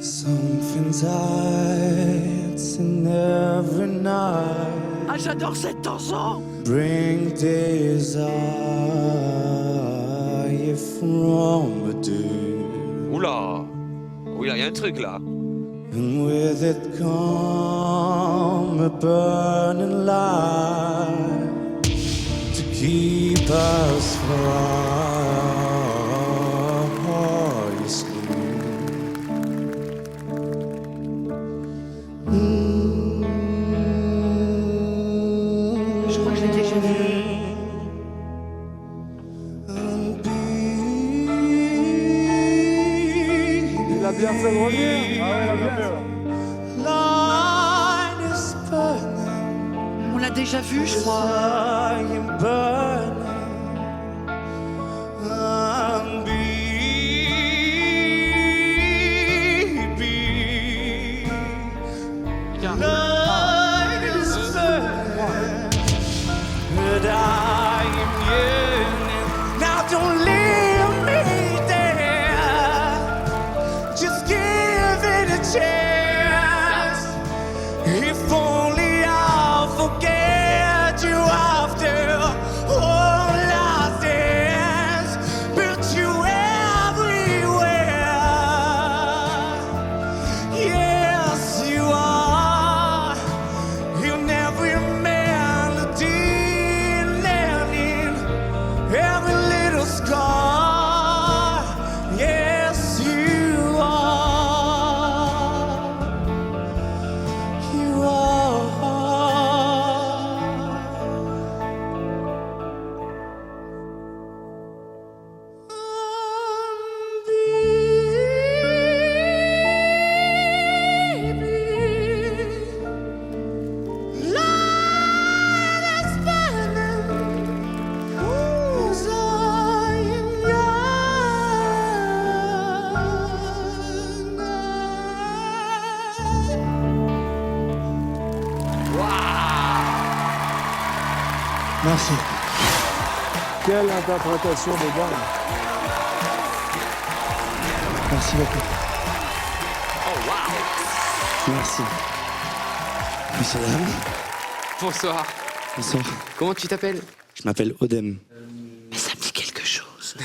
Something's lights in every night. Ah, j'adore cette chanson. Bring desire from a day. Oula. Oui, il y a un truc là. And with it come a burning light to keep us from asleep. Je crois que je l'ai déjà vu. Il a bien fait de revenir. Ah ouais, il a bien fait. Light is burning. On l'a déjà vu, je crois. I am burning. And baby, light is burning. But I am yearning. Now don't leave me there. Just give it a chance. If only I'll forget you after all our days. But you everywhere. Yes, you are. In every melody, learning every little scar. Yes, you are. You are. Merci. Quelle interprétation de dingue. Merci beaucoup. Merci. Monsieur dame. Bonsoir. Bonsoir. Comment tu t'appelles? Je m'appelle Odem. Mais ça me dit quelque chose.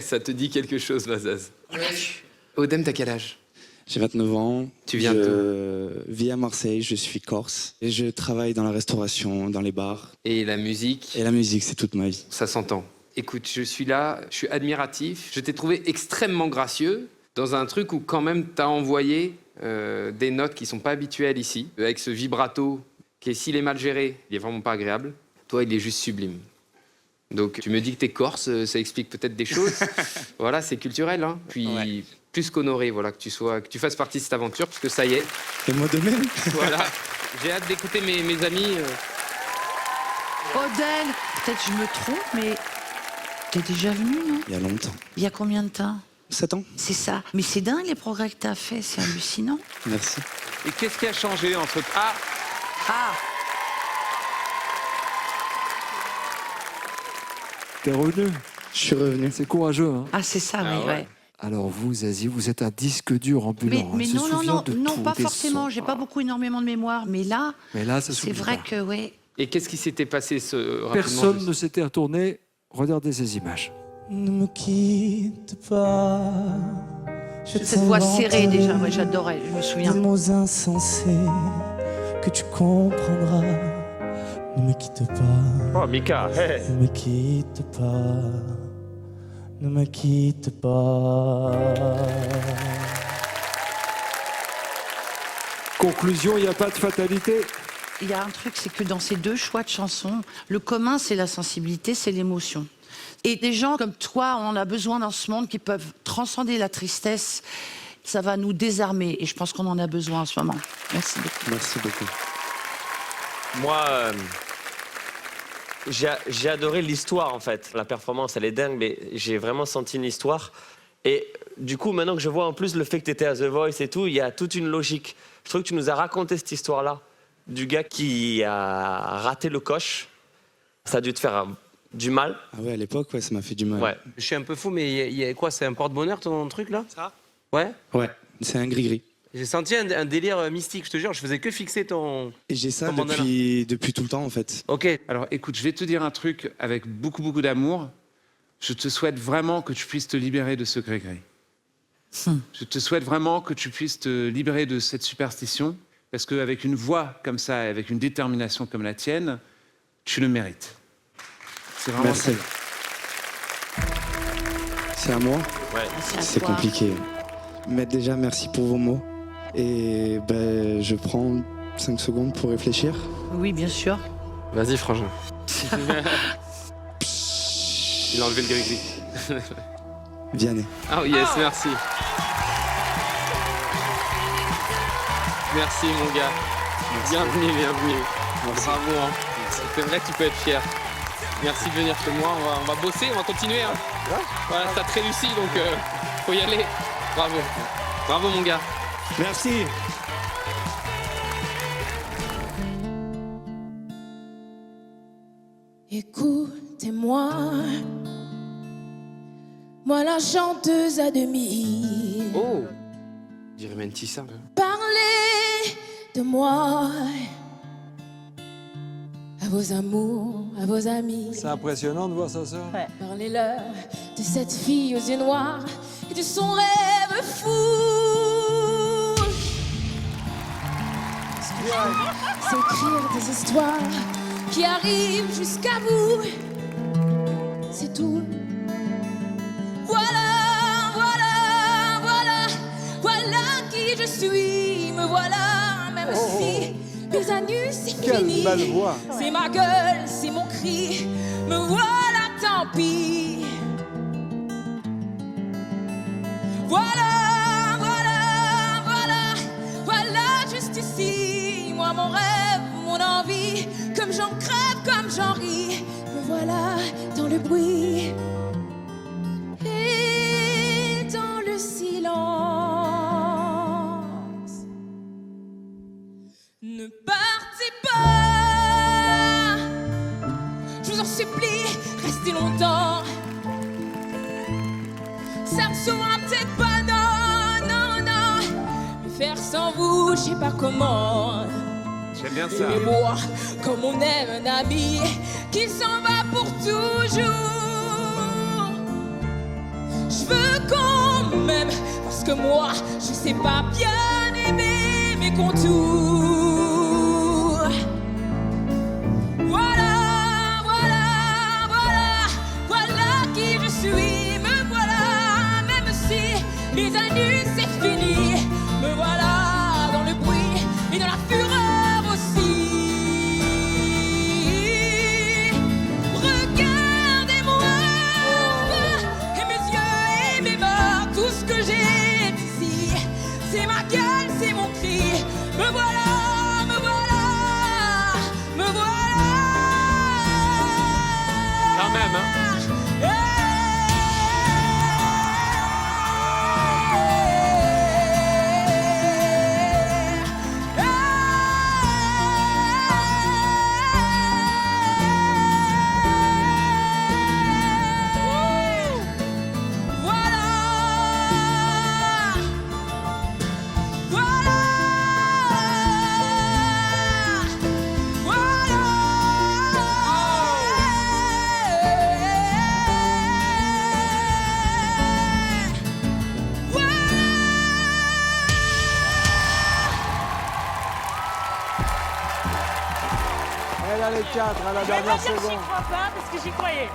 Ça te dit quelque chose, Mazaz. On l'a vu. Odem, t'as quel âge? J'ai 29 ans. Tu viens Je vis à Marseille, je suis corse. Et je travaille dans la restauration, dans les bars. Et la musique, Et la musique, c'est toute ma vie. ça s'entend. Écoute, je suis là, je suis admiratif. Je t'ai trouvé extrêmement gracieux dans un truc où quand même t'as envoyé des notes qui sont pas habituelles ici. Avec ce vibrato qui, s'il est mal géré, il est vraiment pas agréable. Toi, il est juste sublime. Donc tu me dis que t'es corse, ça explique peut-être des choses. Voilà, c'est culturel. Hein. Puis Ouais. plus qu'honoré, voilà, que tu fasses partie de cette aventure, parce que ça y est. Et moi de même. Voilà. J'ai hâte d'écouter mes amis. Odel, peut-être je me trompe, mais t'es déjà venu, non? Il y a longtemps. Il y a combien de temps? 7 ans. C'est ça. Mais c'est dingue les progrès que t'as fait, c'est hallucinant. Merci. Et qu'est-ce qui a changé entre... Ah, Ah, T'es revenu. Je suis revenu. C'est courageux, hein. ah c'est ça, oui, ouais. ouais. Alors vous, Zazie, vous êtes un disque dur ambulant. Mais Elle se non, non, souvient non, de non, tout, pas des forcément. sons. J'ai pas beaucoup énormément de mémoire, mais là, Mais là, ça se c'est souvient vrai pas. que, ouais. Et qu'est-ce qui s'était passé rapidement Personne juste ne s'était retourné. Regardez ces images. Ne me quitte pas. Cette voix serrée déjà, ouais, j'adorais, je me souviens. Des mots insensés que tu comprendras. Ne me quitte pas. oh Mika, hey. Ne me quitte pas. Ne me quitte pas. Conclusion, il n'y a pas de fatalité. Il y a un truc, c'est que dans ces deux choix de chansons, le commun, c'est la sensibilité, c'est l'émotion. Et des gens comme toi, on en a besoin dans ce monde qui peuvent transcender la tristesse. Ça va nous désarmer et je pense qu'on en a besoin en ce moment. Merci beaucoup. Merci beaucoup. Moi, j'ai adoré l'histoire, en fait. La performance, elle est dingue, mais j'ai vraiment senti une histoire. Et du coup, maintenant que je vois en plus le fait que tu étais à The Voice et tout, il y a toute une logique. Je trouve que tu nous as raconté cette histoire-là du gars qui a raté le coche. Ça a dû te faire du mal. Ah ouais, à l'époque, ouais, ça m'a fait du mal. Ouais. Je suis un peu fou, mais il y a quoi? C'est un porte-bonheur ton truc là? Ça? Ouais? Ouais, c'est un gris-gris. J'ai senti un délire mystique, je te jure, je faisais que fixer ton... Et j'ai ça Ton mandala. depuis tout le temps, en fait. Ok. Alors écoute, je vais te dire un truc avec beaucoup, beaucoup d'amour. Je te souhaite vraiment que tu puisses te libérer de ce gré-gré. Je te souhaite vraiment que tu puisses te libérer de cette superstition, parce qu'avec une voix comme ça, avec une détermination comme la tienne, tu le mérites. C'est vraiment Merci. ça. C'est à moi. Merci à C'est toi. compliqué. Mais déjà, merci pour vos mots. Et ben, je prends 5 secondes pour réfléchir. Oui, bien sûr. Vas-y, frangin. Il a enlevé le gris-gris. Vianney. Oh yes, merci. Merci mon gars. Bienvenue, bienvenue. Bravo. Hein. C'est vrai que tu peux être fier. Merci de venir chez moi. On va bosser, on va continuer. Hein. Voilà, t'as très réussi, donc faut y aller. Bravo. Bravo mon gars. Merci. Écoutez-moi, moi la chanteuse à demi. Oh, dirait Mentissa. Parlez de moi à vos amours, à vos amis. C'est impressionnant de voir sa sœur. Parlez-leur de cette fille aux yeux noirs et de son rêve fou. Ce que j'aime, c'est écrire des histoires qui arrivent jusqu'à vous. C'est tout. Voilà, voilà, voilà, voilà qui je suis. Me voilà, même si mes anus c'est Quelle fini. belle voix. C'est ma gueule, c'est mon cri. Me voilà, tant pis. Voilà, voilà, voilà, voilà, juste ici. Moi, mon rêve, mon envie. Comme j'en crève, comme j'en ris. Me voilà dans le bruit. Et dans le silence. Ne partez pas. Je vous en supplie, restez longtemps. Ça me sauvera peut-être pas, non, non, non. Mais faire sans vous, je sais pas comment. J'aime bien ça. Aimez-moi comme on aime un ami qui s'en va pour toujours. Je veux qu'on m'aime parce que moi, je sais pas bien aimer mes contours. Voilà, voilà, voilà, voilà qui je suis. Me voilà, même si les années c'est fini. Me voilà dans le bruit et dans la fureur aussi. Regardez-moi et mes yeux et mes mains, tout ce que j'ai ici. C'est ma gueule, c'est mon cri. Me voilà, me voilà, me voilà. Quand même, hein. Elle a les 4 à la dernière seconde. crois pas parce que j'y croyais.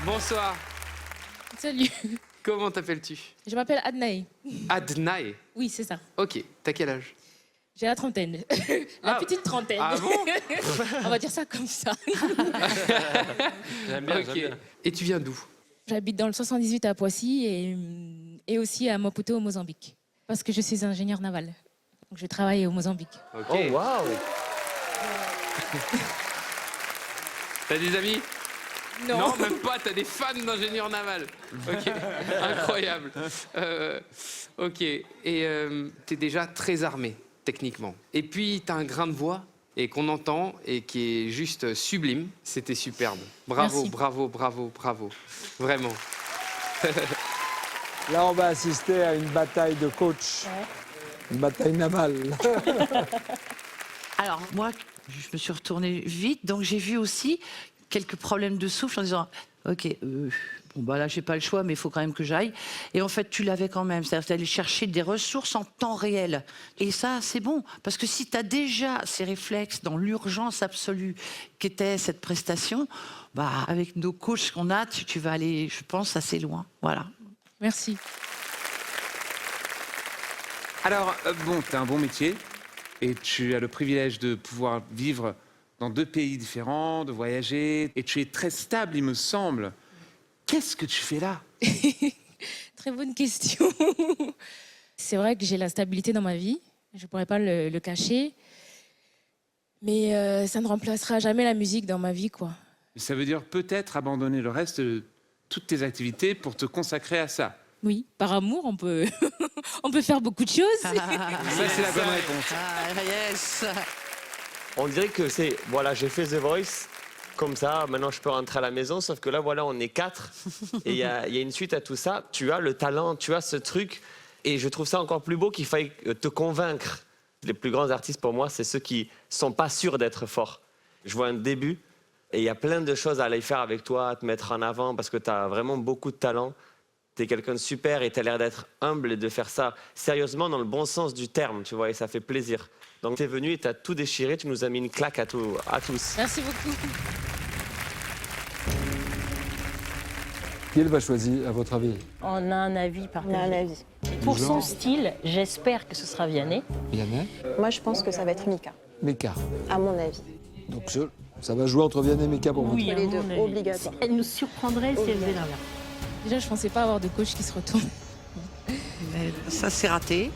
Bonsoir. Salut, Comment t'appelles-tu? je m'appelle Adnaï. Adnaï. Oui, c'est ça. Ok, t'as quel âge? J'ai la trentaine. La Ah. petite trentaine. Ah bon? On va dire ça comme ça. J'aime bien, Ok. j'aime bien. Et tu viens d'où? J'habite dans le 78 à Poissy et aussi à Maputo au Mozambique. Parce que je suis ingénieur naval. Donc je travaille au Mozambique. Ok. Oh, waouh. T'as des amis? Non. Même pas, t'as des fans d'ingénieurs navals. Ok, incroyable. Ok, et t'es déjà très armé, techniquement. Et puis, t'as un grain de voix et qu'on entend et qui est juste sublime. C'était superbe. Bravo, Merci. bravo, bravo, bravo. Vraiment. Là, on va assister à une bataille de coach. Une bataille navale. Alors, moi, je me suis retournée vite, donc j'ai vu aussi quelques problèmes de souffle en disant ok, bon, bah là, j'ai pas le choix, mais il faut quand même que j'aille. Et en fait, tu l'avais quand même, c'est-à-dire d'aller chercher des ressources en temps réel. Et ça, c'est bon, parce que si tu as déjà ces réflexes dans l'urgence absolue qu'était cette prestation, bah, avec nos coachs qu'on a, tu vas aller, je pense, assez loin. Voilà. Merci. Alors, bon, tu as un bon métier et tu as le privilège de pouvoir vivre dans 2 pays différents, de voyager, et tu es très stable, il me semble. Qu'est-ce que tu fais là? Très bonne question. C'est vrai que j'ai la stabilité dans ma vie. Je ne pourrais pas le cacher. Mais ça ne remplacera jamais la musique dans ma vie, quoi. Ça veut dire peut-être abandonner le reste de toutes tes activités pour te consacrer à ça. Oui, par amour, on peut, on peut faire beaucoup de choses. Ça, c'est la bonne réponse. Ah, yes. On dirait que c'est, voilà, j'ai fait The Voice, comme ça, maintenant je peux rentrer à la maison, sauf que là, voilà, on est 4, et il y a une suite à tout ça. Tu as le talent, tu as ce truc, et je trouve ça encore plus beau qu'il faille te convaincre. Les plus grands artistes, pour moi, c'est ceux qui sont pas sûrs d'être forts. Je vois un début, et il y a plein de choses à aller faire avec toi, à te mettre en avant, parce que tu as vraiment beaucoup de talent. Tu es quelqu'un de super et tu as l'air d'être humble et de faire ça sérieusement dans le bon sens du terme, tu vois, et ça fait plaisir. Donc tu es venu et tu as tout déchiré, tu nous as mis une claque à tous. Merci beaucoup. Qui elle va choisir, à votre avis? On a un avis partagé. On a un avis. Pour Genre son style, j'espère que ce sera Vianney. Vianney? Moi, je pense que ça va être Mika, Mika. à mon avis. Donc ça va jouer entre Vianney et Mika pour vous. Oui, les à deux, mon avis. obligatoire. Elle nous surprendrait si elle faisait l'inverse. Déjà, je ne pensais pas avoir de coach qui se retourne. Mais ça, c'est raté.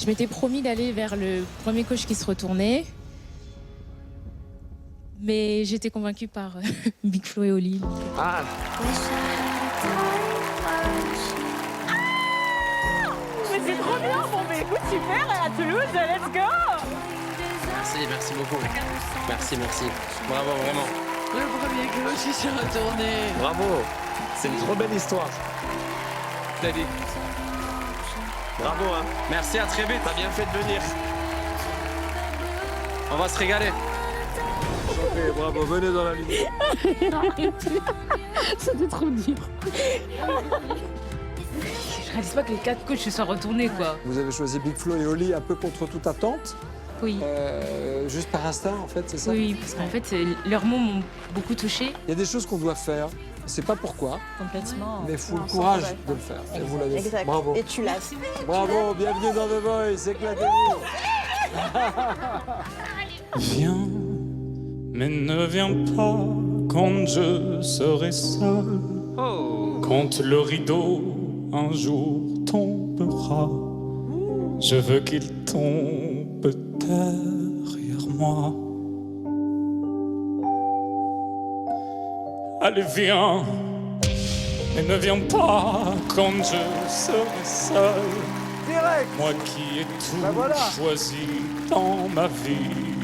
Je m'étais promis d'aller vers le premier coach qui se retournait. Mais j'étais convaincue par Big Flo et Oli. Ah, Mais c'est trop bien. Bon, mais écoute, super. À Toulouse, let's go. Merci beaucoup. Merci. Bravo, vraiment. Le premier coach qui s'est retourné. bravo, c'est une trop belle histoire. Salut. Bravo, hein. Merci, à très vite. T'as bien fait de venir. On va se régaler. Ok, bravo, venez dans la ligne. C'était trop dur. Je réalise pas que les 4 coachs se soient retournés, quoi. Vous avez choisi Big Flo et Oli un peu contre toute attente, Oui. juste par instinct en fait, c'est ça? Oui, parce qu'en fait, leurs mots m'ont beaucoup touchée. Il y a des choses qu'on doit faire, c'est pas pourquoi, Complètement. mais il faut Non, le sans courage problème. de le faire. Et vous l'avez fait. Exact. Bravo. Et tu l'as. Bravo, bienvenue dans The Voice, éclatez-vous. Viens, mais ne viens pas quand je serai seul. Quand le rideau un jour tombera, je veux qu'il tombe derrière moi. Allez, viens, mais ne viens pas quand je serai seul. Direct. Moi qui ai tout Ben voilà. choisi dans ma vie,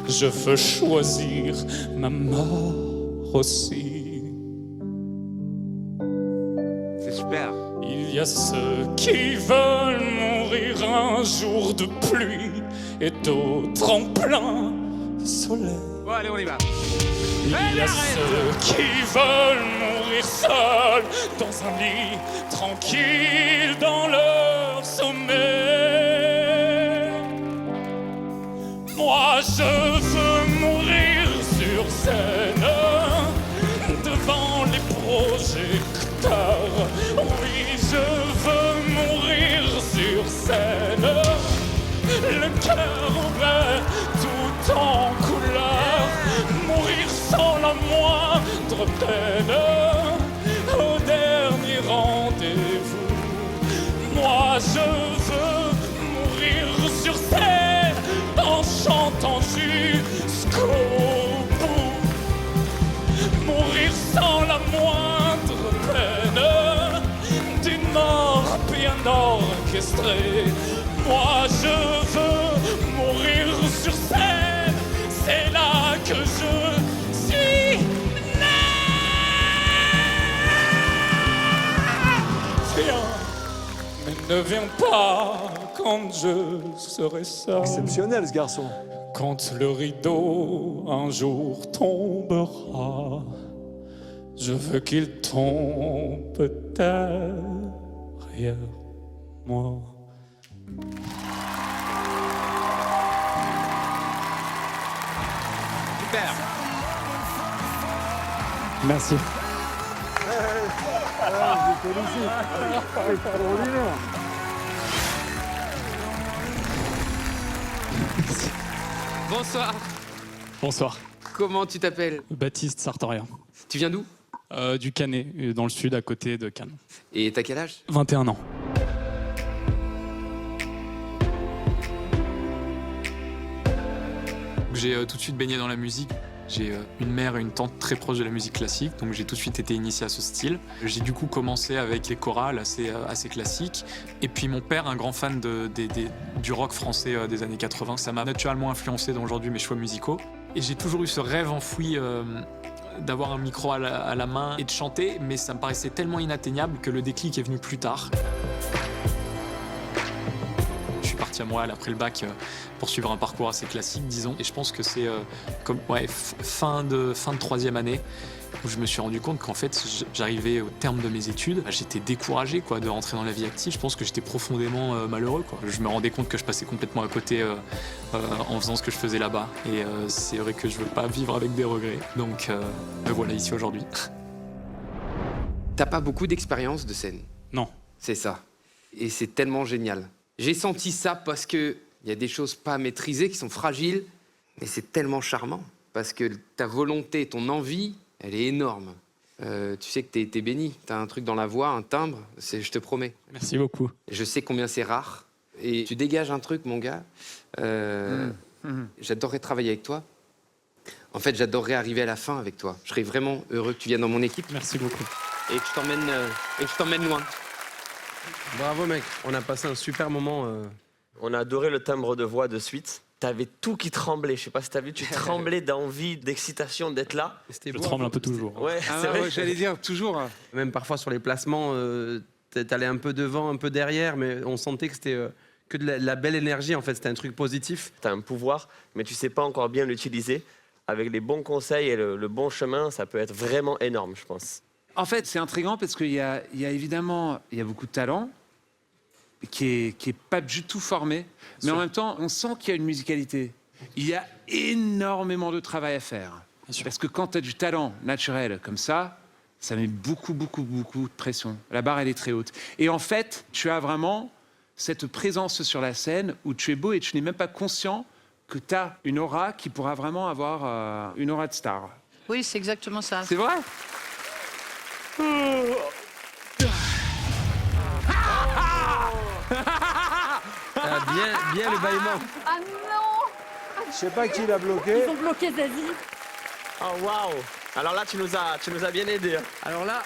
je veux choisir ma mort aussi. C'est super. Il y a ceux qui veulent mourir un jour de pluie et d'autres en plein soleil. Bon, allez, on y va. Il y a ceux qui veulent mourir seuls dans un lit tranquille dans leur sommeil. Moi je veux mourir sur scène devant les projecteurs. Oui, je veux mourir sur scène, le cœur ouvert tout en couleur, mourir sans la moindre peine au dernier rendez-vous. Moi je veux mourir sur scène en chantant jusqu'au bout, mourir sans la moindre peine d'une mort bien orchestrée. Moi je veux Ne viens pas quand je serai seul. Exceptionnel ce garçon. Quand le rideau un jour tombera, je veux qu'il tombe derrière moi. Super. Merci. Je te félicite. Extraordinaire. Bonsoir. Bonsoir. Comment tu t'appelles? Baptiste Sartorien. Tu viens d'où? Du Canet, dans le sud, à côté de Cannes. Et t'as quel âge? 21 ans. J'ai tout de suite baigné dans la musique. J'ai une mère et une tante très proches de la musique classique, donc j'ai tout de suite été initié à ce style. J'ai du coup commencé avec les chorales assez classiques. Et puis mon père, un grand fan du rock français des années 80, ça m'a naturellement influencé dans aujourd'hui mes choix musicaux. Et j'ai toujours eu ce rêve enfoui d'avoir un micro à la main et de chanter, mais ça me paraissait tellement inatteignable que le déclic est venu plus tard. Je suis parti à Montréal après le bac pour suivre un parcours assez classique, disons. Et je pense que c'est fin de troisième année où je me suis rendu compte qu'en fait, j'arrivais au terme de mes études. J'étais découragé de rentrer dans la vie active. Je pense que j'étais profondément malheureux. Je me rendais compte que je passais complètement à côté en faisant ce que je faisais là-bas. Et c'est vrai que je veux pas vivre avec des regrets. Donc me voilà ici aujourd'hui. T'as pas beaucoup d'expérience de scène? Non. C'est ça. Et c'est tellement génial. J'ai senti ça parce qu'il y a des choses pas maîtrisées qui sont fragiles, mais c'est tellement charmant. Parce que ta volonté, ton envie, elle est énorme. Tu sais que t'es béni. T'as un truc dans la voix, un timbre, je te promets. Merci beaucoup. Je sais combien c'est rare. Et tu dégages un truc, mon gars. J'adorerais travailler avec toi. En fait, j'adorerais arriver à la fin avec toi. Je serais vraiment heureux que tu viennes dans mon équipe. Merci beaucoup. Et que je t'emmène loin. Bravo mec, on a passé un super moment. On a adoré le timbre de voix de suite. T'avais tout qui tremblait. Je sais pas si t'as vu, tu tremblais d'envie, d'excitation d'être là. Je tremble un peu toujours. Ouais, c'est vrai. J'allais dire toujours. Même parfois sur les placements, t'allais un peu devant, un peu derrière, mais on sentait que c'était que de la belle énergie en fait. C'était un truc positif. T'as un pouvoir, mais tu sais pas encore bien l'utiliser. Avec les bons conseils et le bon chemin, ça peut être vraiment énorme, je pense. En fait, c'est intriguant parce qu'il y a évidemment beaucoup de talent qui est pas du tout formé, mais en même temps, on sent qu'il y a une musicalité. Il y a énormément de travail à faire. Parce que quand tu as du talent naturel comme ça met beaucoup de pression. La barre, elle est très haute. Et en fait, tu as vraiment cette présence sur la scène où tu es beau et tu n'es même pas conscient que tu as une aura qui pourra vraiment avoir une aura de star. Oui, c'est exactement ça. C'est vrai? Bien le bâillement. Ah non! Je sais pas qui l'a bloqué. Ils ont bloqué Zazie. Oh waouh! Alors là, tu nous as bien aidé. Alors là,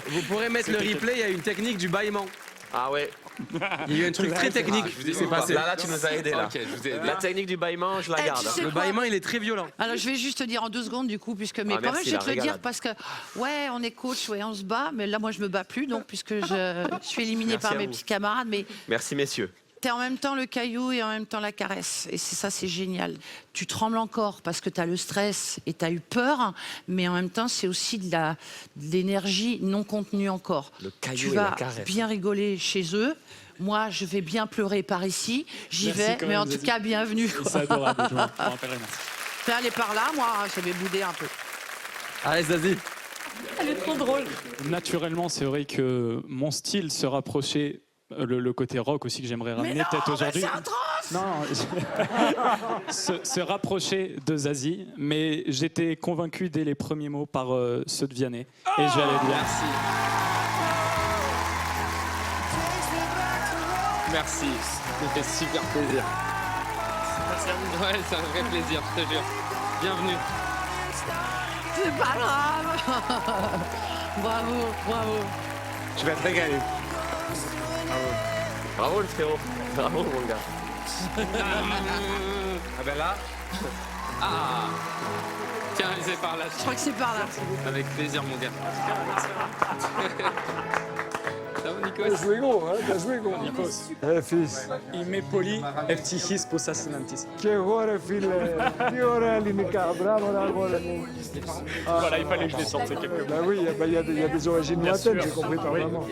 vous pourrez mettre le replay, il y a une technique du bâillement. Ah ouais. Il y a eu un truc très technique qui s'est passé. Là, tu nous as aidé là. Ok, je vous ai aidé. La technique du bâillement, je la garde. tu sais Le quoi bâillement, il est très violent. Alors je vais juste te dire en 2 secondes du coup, puisque mais Ah, quand merci, même je vais la te le dire régalade. parce que ouais on est coach, ouais on se bat, mais là moi je me bats plus donc puisque je suis éliminée Merci par à mes vous. petits camarades, mais Merci messieurs. t'es en même temps le caillou et en même temps la caresse et c'est ça c'est génial. Tu trembles encore parce que t'as le stress et t'as eu peur, mais en même temps c'est aussi de l'énergie non contenue encore. Le caillou Tu et la vas caresse. bien rigoler chez eux. Moi, je vais bien pleurer par ici. J'y Merci vais, quand mais même, en tout Zazie. cas, bienvenue. C'est adorable, je m'en rappellerai, merci. Fais aller par là, moi, ça vais bouder un peu. Allez, Zazie. Elle est trop drôle. Naturellement, c'est vrai que mon style se rapprochait, le côté rock aussi que j'aimerais ramener peut-être aujourd'hui. C'est atroce. Non, se rapprocher de Zazie, mais j'étais convaincu dès les premiers mots par ceux de Vianney. Et je vais aller bien. Merci, ça me fait super plaisir. Ouais, c'est un vrai plaisir, je te jure. Bienvenue. C'est pas grave. Bravo. Tu vas te régaler. Bravo le frérot. Bravo mon gars. Ah ben là. Ah. Tiens, c'est par là. Je crois que c'est par là. Avec plaisir, mon gars. Ça va, Nico? T'as joué gros, hein, t'as joué gros. Nikos. Fils. Il m'est poli, ftihis possassinantis. Che cuore, file. Che orelli, mica. Bravo, bravo. Voilà, il fallait que je les sorte ces quelques Bah oui, il y a des origines lointaines, j'ai compris par moment.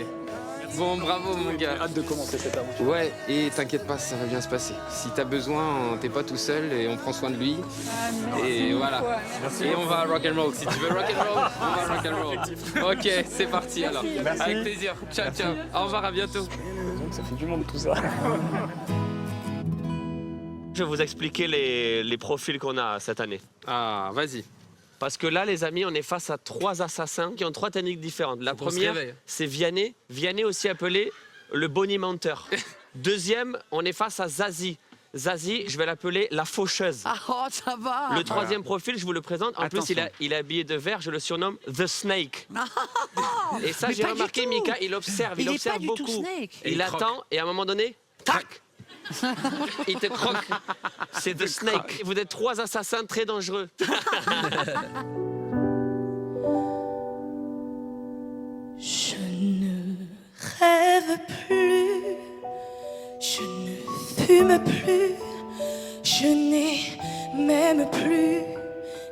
Bon, bravo mon gars. Hâte de commencer cette aventure. Ouais, et t'inquiète pas, ça va bien se passer. Si t'as besoin, t'es pas tout seul et on prend soin de lui. Et voilà. Et on va rock and roll. Si tu veux rock and roll, on va rock and roll. Ok, c'est parti alors. Merci. Avec plaisir. Ciao, ciao. Au revoir, à bientôt. Ça fait du monde tout ça. Je vais vous expliquer les profils qu'on a cette année. Ah, vas-y. Parce que là, les amis, on est face à 3 assassins qui ont 3 techniques différentes. La Faut qu'on se première, réveille. c'est Vianney. Vianney aussi appelé le bonimenteur. Deuxième, on est face à Zazie. Zazie, je vais l'appeler la faucheuse. Ah, oh, ça va. Le troisième profil, je vous le présente. En plus, Attention. il est habillé de vert. Je le surnomme The Snake. Et ça, Mais j'ai pas du remarqué, tout. Mika, il observe. Il est observe pas du tout beaucoup. Snake. Il il attend et à un moment donné, tac. Il te croque. C'est The Snake. Vous êtes 3 assassins très dangereux. Je ne rêve plus, je ne fume plus, je n'ai même plus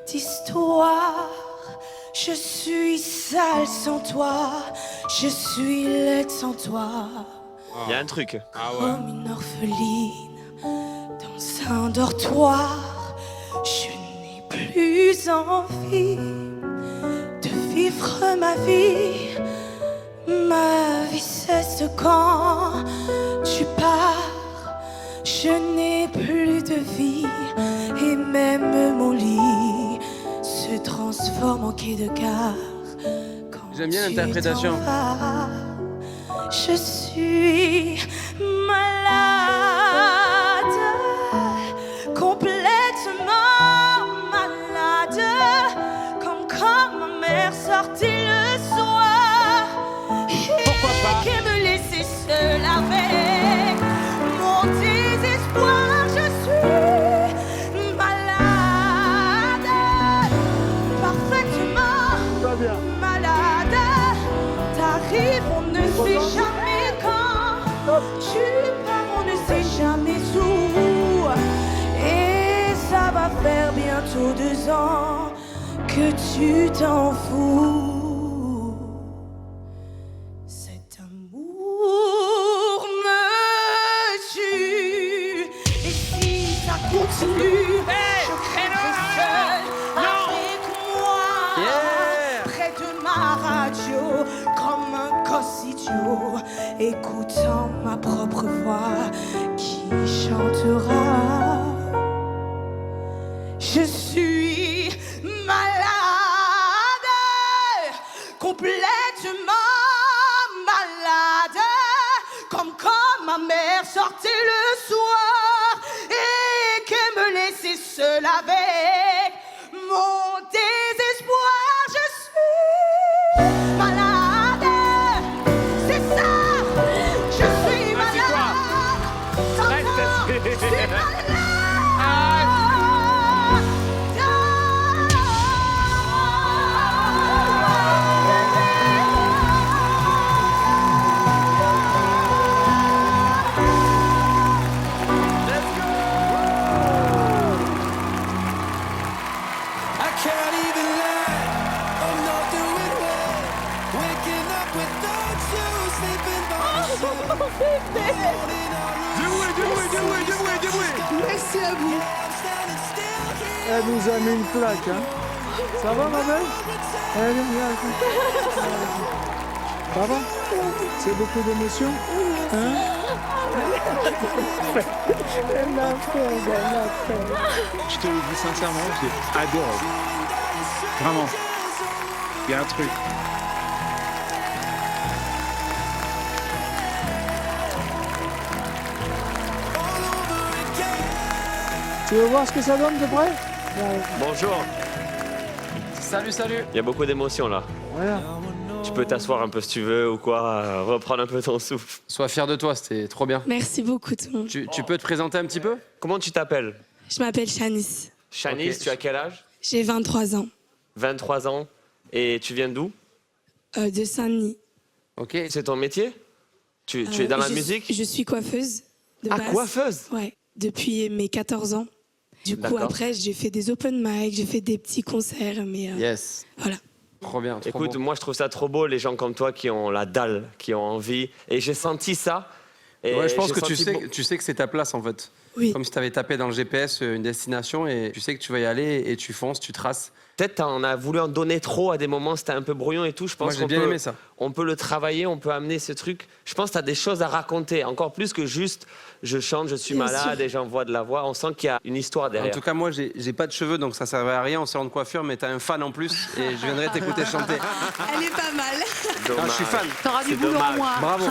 d'histoire. Je suis sale sans toi, je suis laide sans toi. Il y a un truc. Comme une orpheline dans un dortoir, je n'ai plus envie de vivre ma vie. Ma vie cesse quand tu pars. Je n'ai plus de vie et même mon lit se transforme en quai de gare. J'aime bien l'interprétation. Je suis malade, complètement malade, comme quand ma mère sortait le soir et qui me laissait seule avec mon désespoir. Je suis malade, parfaitement malade. T'arrives, on ne sait jamais quand. Tu pars, on ne sait jamais où. Et ça va faire bientôt 2 ans que tu t'en fous. Cet amour me tue. Et si ça continue, je crèverai seule avec moi. Près de ma radio, comme un gosse idiot, écoutant ma propre voix qui chantera. Je suis malade, complètement malade, comme quand ma mère sortait le soir et qu'elle me laissait seule avec mon désespoir. Je suis malade, c'est ça. Je suis malade. T'entends? Je suis malade. I can't even lie, I'm not doing well. Waking up without you, sleeping by Merci à vous. Elle nous a mis une plaque, hein. Ça va, ma belle? Elle viens. Ça va? C'est beaucoup d'émotions? Hein? Elle l'a fait. Je te le dis sincèrement, j'ai adoré. Vraiment. Il y a un truc. Tu veux voir ce que ça donne de près? Bonjour. Salut, salut. Il y a beaucoup d'émotions là. Voilà. Tu peux t'asseoir un peu si tu veux ou quoi, reprendre un peu ton souffle. Sois fier de toi, c'était trop bien. Merci beaucoup, tout le monde. Tu peux te présenter un petit peu? Comment tu t'appelles? Je m'appelle Shanice. Shanice, Ok. tu as quel âge? J'ai 23 ans. 23 ans. Et tu viens d'où? De Saint-Denis. Ok. C'est ton métier? Tu es dans la musique? Je suis coiffeuse de base. Coiffeuse? Ouais, depuis mes 14 ans. Du coup, D'accord. après, j'ai fait des open mic, j'ai fait des petits concerts, mais Yes. voilà. Trop bien. Trop Écoute, bon. moi je trouve ça trop beau, les gens comme toi qui ont la dalle, qui ont envie. Et j'ai senti ça. Et Ouais, je pense j'ai que senti tu sais que c'est ta place en fait. Oui. Comme si tu avais tapé dans le GPS une destination et tu sais que tu vas y aller et tu fonces, tu traces. Peut-être on a voulu en donner trop à des moments, c'était un peu brouillon et tout. Je pense Moi j'ai qu'on bien peut, aimé ça. on peut le travailler, on peut amener ce truc. Je pense que tu as des choses à raconter, encore plus que juste je chante, je suis Bien malade sûr. et j'envoie de la voix. On sent qu'il y a une histoire En derrière. tout cas, moi j'ai pas de cheveux donc ça servait à rien en salon de coiffure, mais t'as un fan en plus et je viendrai t'écouter chanter. Elle est pas mal. Dommage. Ah, je suis fan. T'auras du C'est boulot en dommage. moins. Bravo.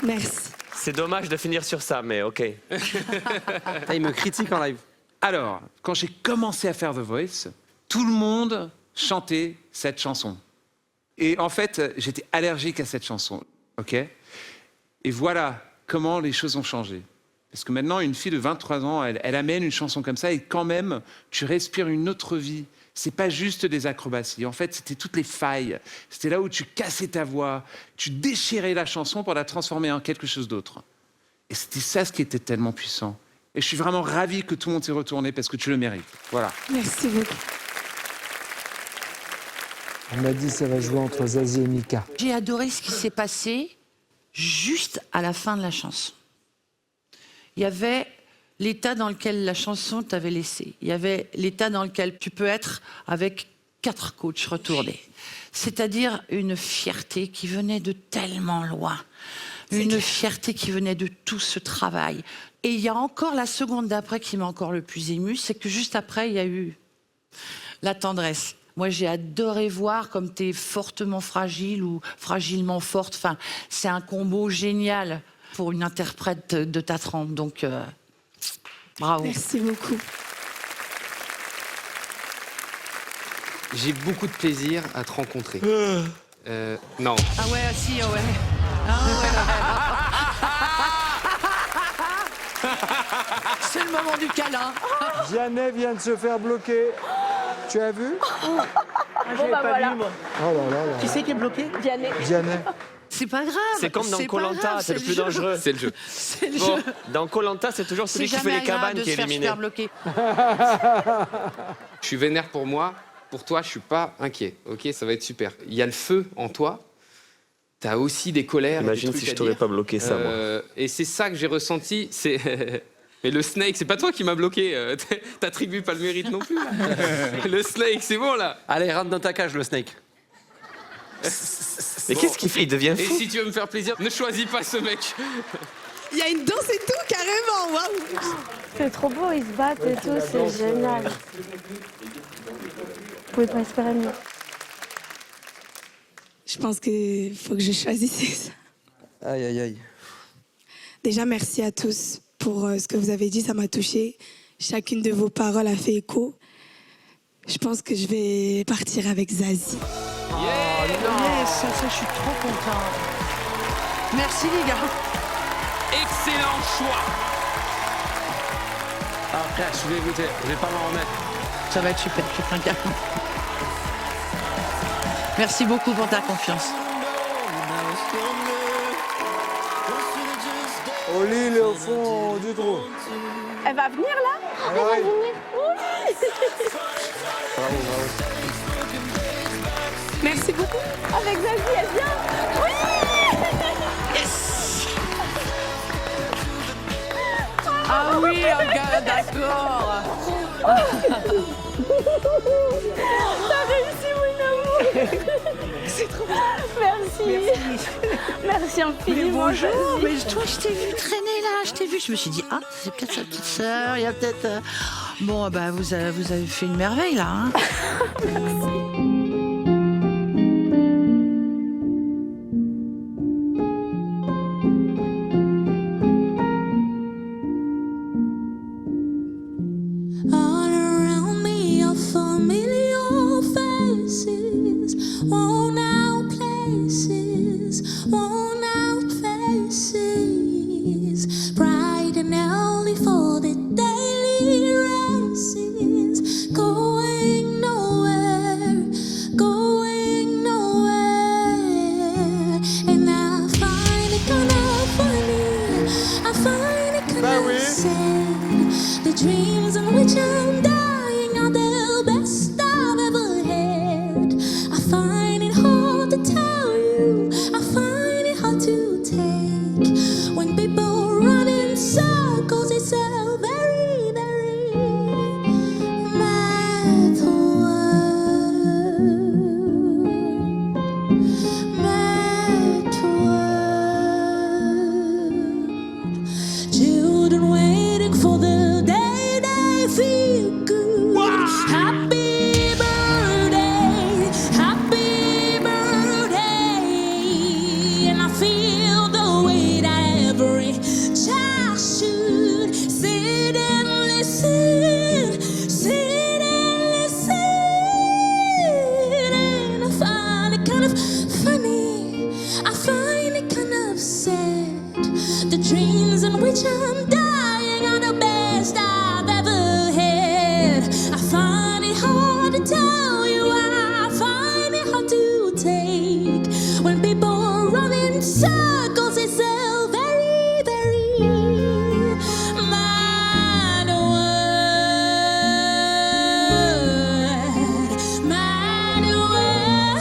Merci. C'est dommage de finir sur ça, mais ok. Il me critique en live. Alors, quand j'ai commencé à faire The Voice, tout le monde chantait cette chanson. Et en fait, j'étais allergique à cette chanson, ok? Et voilà comment les choses ont changé. Parce que maintenant, une fille de 23 ans, elle amène une chanson comme ça et quand même, tu respires une autre vie. C'est pas juste des acrobaties. En fait, c'était toutes les failles. C'était là où tu cassais ta voix, tu déchirais la chanson pour la transformer en quelque chose d'autre. Et c'était ça ce qui était tellement puissant. Et je suis vraiment ravi que tout le monde s'est retourné parce que tu le mérites. Voilà. Merci beaucoup. On m'a dit ça va jouer entre Zazie et Mika. J'ai adoré ce qui s'est passé juste à la fin de la chanson. Il y avait l'état dans lequel la chanson t'avait laissé. Il y avait l'état dans lequel tu peux être avec 4 coachs retournés. C'est-à-dire une fierté qui venait de tellement loin. Une fierté qui venait de tout ce travail. Et il y a encore la seconde d'après qui m'a encore le plus émue, c'est que juste après, il y a eu la tendresse. Moi, j'ai adoré voir comme tu es fortement fragile ou fragilement forte. Enfin, c'est un combo génial pour une interprète de ta trempe. Donc, bravo. Merci beaucoup. J'ai beaucoup de plaisir à te rencontrer. Non. Ah ouais, si, ouais. Ah ouais. C'est le moment du câlin. Vianney vient de se faire bloquer. Tu as vu? Bon, bah voilà. Oh là là là. Qui c'est qui est bloqué? Vianney. Vianney. C'est pas grave. C'est comme dans pas Koh-Lanta, grave, c'est le plus jeu. dangereux. C'est le jeu. C'est le Bon, jeu. dans Koh-Lanta, c'est toujours celui C'est qui fait jamais les cabanes agréable de qui est se faire éliminé. super bloquer. Je suis vénère pour moi. Pour toi, je suis pas inquiet. Ok, ça va être super. Il y a le feu en toi. T'as aussi des colères. et des Imagine trucs si je à t'aurais dire. pas bloqué ça, moi. Et c'est ça que j'ai ressenti. C'est mais le Snake, c'est pas toi qui m'as bloqué. T'attribues pas le mérite non plus. Le Snake, c'est bon là. Allez, rentre dans ta cage, le Snake. Mais qu'est-ce qu'il fait? Il devient Et fou. si tu veux me faire plaisir, ne choisis pas ce mec. Il y a une danse et tout, carrément. Waouh. C'est trop beau, ils se battent et tout, c'est génial. Vous pouvez pas espérer mieux. Je pense qu'il faut que je choisisse. Aïe, aïe, aïe. Déjà, merci à tous pour ce que vous avez dit, ça m'a touchée. Chacune de vos paroles a fait écho. Je pense que je vais partir avec Zazie. Yes, ça, je suis trop content. Merci les gars. Excellent choix. Après, je suis dégoûté. Je vais pas m'en remettre. Ça va être super, je suis un câlin. Merci beaucoup pour ta confiance. Oli, il est au fond du trou. Elle va venir là? Elle va venir? Oui. Bravo, bravo. Merci beaucoup. Avec Zazie, elle vient? Oui. Ah oui, d'accord. T'as réussi, mon amour. C'est trop bien. Merci. Merci infiniment. Bonjour, Zazie. mais toi je t'ai vu traîner là, je t'ai vu, je me suis dit, ah, c'est peut-être sa petite sœur, il y a peut-être... Bon, bah vous avez fait une merveille là, hein. All around me are familiar faces, worn out places, worn out faces, bright and early for the daily races, going nowhere, going nowhere, and I finally gonna said. The dreams in which I'm dying are the best I've ever had. I find it hard to tell you, I find it hard to take. When people run in circles, it's a very, very mad world. Mad world. Children waiting for the day they feel good. Happy birthday, happy birthday. And I feel the way that every child should sit and listen, sit and listen. And I find it kind of funny, I find it kind of sad. The dreams in which I'm dying are the best I've ever had. I find it hard to tell you, I find it hard to take. When people run in circles, it's a very, very mad world. Mad world.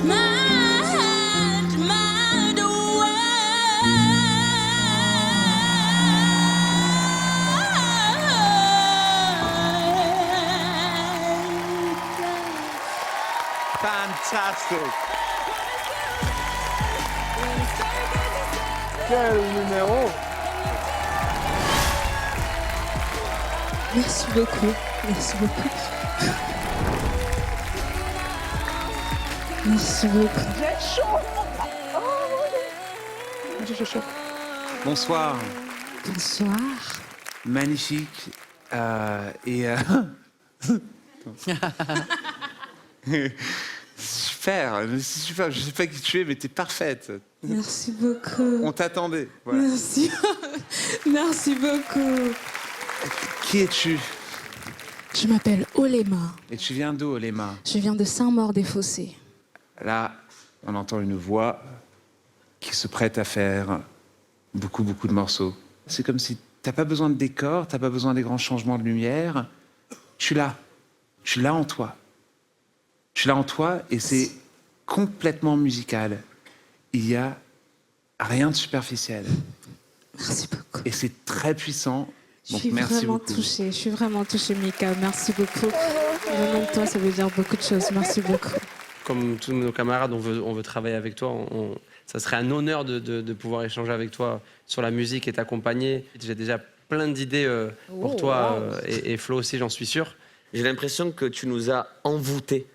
Mad, mad Fantastic. Quel numéro! Merci beaucoup. Merci beaucoup. Merci beaucoup. J'ai chaud. J'ai chaud. Bonsoir. Bonsoir. Magnifique. Super, c'est super. Je sais pas qui tu es, mais t'es parfaite. Merci beaucoup. On t'attendait. Voilà. Merci. Merci beaucoup. Qui es-tu? Je m'appelle Olema. Et tu viens d'où, Olema? Je viens de Saint-Maur-des-Fossés. Là, on entend une voix qui se prête à faire beaucoup, beaucoup de morceaux. C'est comme si t'as pas besoin de décor, t'as pas besoin des grands changements de lumière. Je suis là. Je suis là en toi. Je suis là en toi et c'est complètement musical. Il y a rien de superficiel. Merci beaucoup. Et c'est très puissant. Je Donc suis merci vraiment beaucoup. touchée. Je suis vraiment touchée, Mika. Merci beaucoup. Venant de toi, ça veut dire beaucoup de choses. Merci beaucoup. Comme tous nos camarades, on veut travailler avec toi. Ça serait un honneur de pouvoir échanger avec toi sur la musique et t'accompagner. J'ai déjà plein d'idées pour toi et Flo aussi, j'en suis sûr. J'ai l'impression que tu nous as envoûtés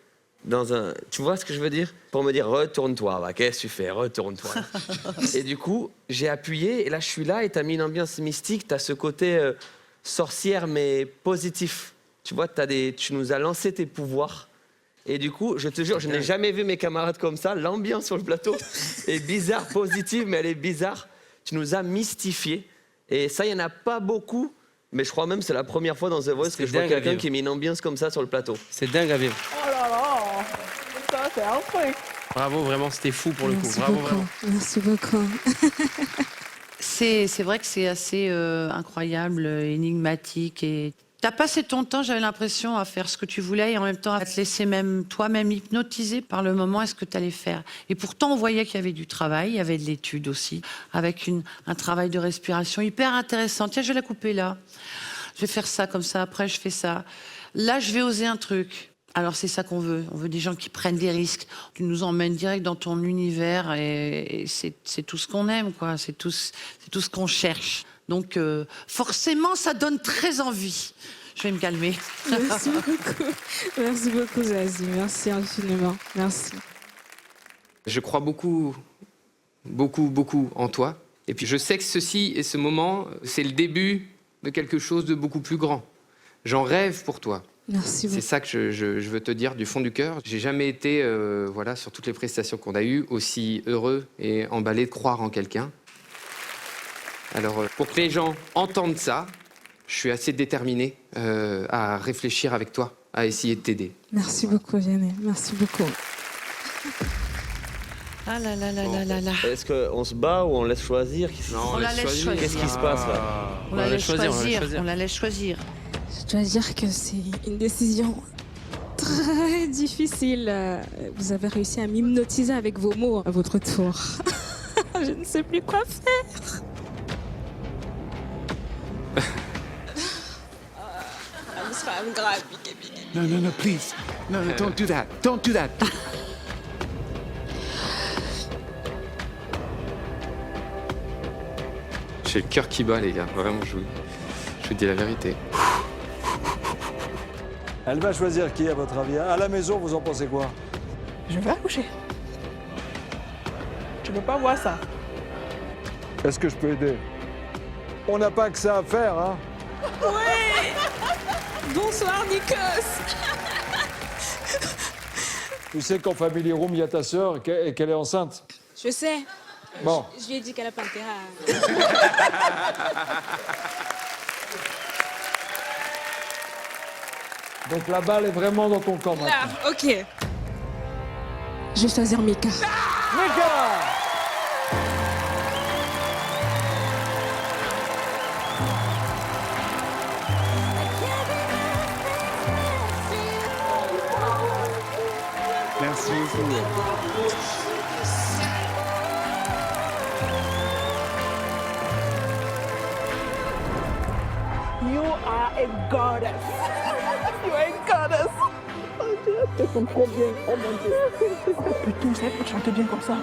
dans un... Tu vois ce que je veux dire? Pour me dire, retourne-toi, va, qu'est-ce que tu fais? Retourne-toi. Et du coup, j'ai appuyé, et là, je suis là, et t'as mis une ambiance mystique, t'as ce côté sorcière, mais positif. Tu vois, tu nous as lancé tes pouvoirs. Et du coup, je te jure, je n'ai jamais vu mes camarades comme ça. L'ambiance sur le plateau est bizarre, positive, mais elle est bizarre. Tu nous as mystifiés. Et ça, il n'y en a pas beaucoup. Mais je crois même que c'est la première fois dans The Voice que je vois quelqu'un qui met une ambiance comme ça sur le plateau. C'est dingue à vivre. Oh là là, ça c'est un truc. Bravo, vraiment, c'était fou pour le coup. Merci Bravo, beaucoup. vraiment. Merci beaucoup. C'est vrai que c'est assez incroyable, énigmatique. Et t'as passé ton temps, j'avais l'impression, à faire ce que tu voulais et en même temps à te laisser même toi-même hypnotiser par le moment est-ce que tu allais faire. Et pourtant, on voyait qu'il y avait du travail, il y avait de l'étude aussi, avec un travail de respiration hyper intéressant. Tiens, je vais la couper là. Je vais faire ça comme ça, après je fais ça. Là, je vais oser un truc. Alors c'est ça qu'on veut. On veut des gens qui prennent des risques. Tu nous emmènes direct dans ton univers et c'est tout ce qu'on aime, quoi. C'est tout ce qu'on cherche. Donc forcément, ça donne très envie. Je vais me calmer. Merci beaucoup. Merci beaucoup, Zazie. Merci infiniment. Merci. Je crois beaucoup, beaucoup, beaucoup en toi. Et puis je sais que ceci et ce moment, c'est le début de quelque chose de beaucoup plus grand. J'en rêve pour toi. Merci beaucoup. C'est ça que je veux te dire du fond du cœur. J'ai jamais été, voilà, sur toutes les prestations qu'on a eues, aussi heureux et emballé de croire en quelqu'un. Alors, pour que les gens entendent ça, je suis assez déterminé à réfléchir avec toi, à essayer de t'aider. Merci beaucoup, Vianney. Merci beaucoup. Ah là là là là là là. Est-ce qu'on se bat ou on laisse choisir? On la laisse choisir. Qu'est-ce qui se passe là? On la laisse choisir. On la laisse choisir. Je dois dire que c'est une décision très difficile. Vous avez réussi à m'hypnotiser avec vos mots à votre tour. Je ne sais plus quoi faire. I'm glad. No, no, no, please. No, no, don't do that. Don't do that. J'ai le cœur qui bat, les gars. Vraiment, je vous dis la vérité. Elle va choisir qui, à votre avis? À la maison, vous en pensez quoi? Je vais accoucher. Tu peux pas voir ça. Est-ce que je peux aider? On n'a pas que ça à faire, hein? Oui. Bonsoir, Nikos. Tu sais qu'en Family Room, il y a ta sœur et qu'elle est enceinte. Je sais. Bon. Je lui ai dit qu'elle a pas intérêt à... Donc la balle est vraiment dans ton camp maintenant. Là, ok. Je vais choisir Mika. Mika! Merci beaucoup. You are a goddess. You are a goddess. Oh Dieu, elles sont trop bien. Oh mon Dieu. Putain, je savais pas chanter bien comme ça.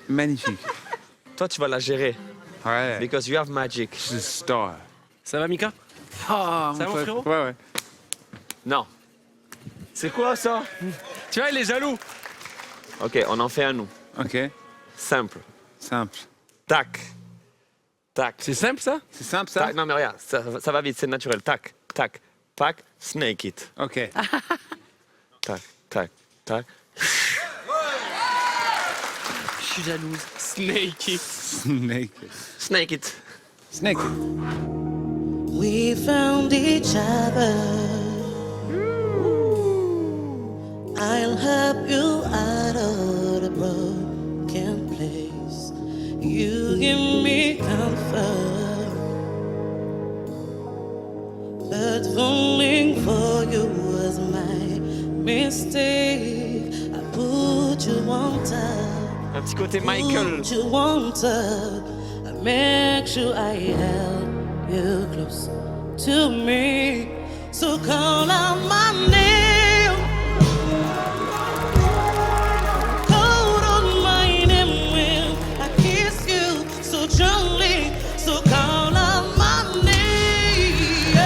Magnifique. Toi, tu vas la gérer. Ouais. Because you have magic. The star. Ça va, Mika? Ah, Ça va, mon pote. frérot? Ouais, ouais. Non. C'est quoi ça? Tu vois, il est jaloux. Ok, on en fait un nous. Ok. Simple. Simple. Tac. Tac. C'est simple, ça? C'est simple, ça? Tac. Non, mais regarde, ça va vite, c'est naturel. Tac, tac, tac, snake it. Ok. Tac, tac, tac. Je suis jalouse. Snake it. Snake. Snake it. Snake. We found each other. I'll help you out of the broken place. You give me comfort, but falling for you was my mistake. I put you on top. Un petit côté Michael. Put you on top. I make sure I held you close to me. So call out my name. Call on my name when I kiss you so gently. So call out my name.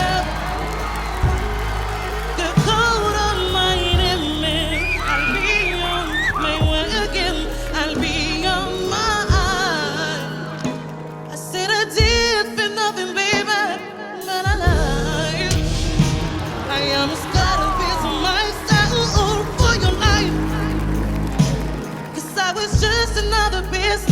The call on my name and I'll be on my way again. I'll be on my eye. I said I did for nothing, baby, but I lied. I am scared of losing myself for your life. 'Cause I was just another piece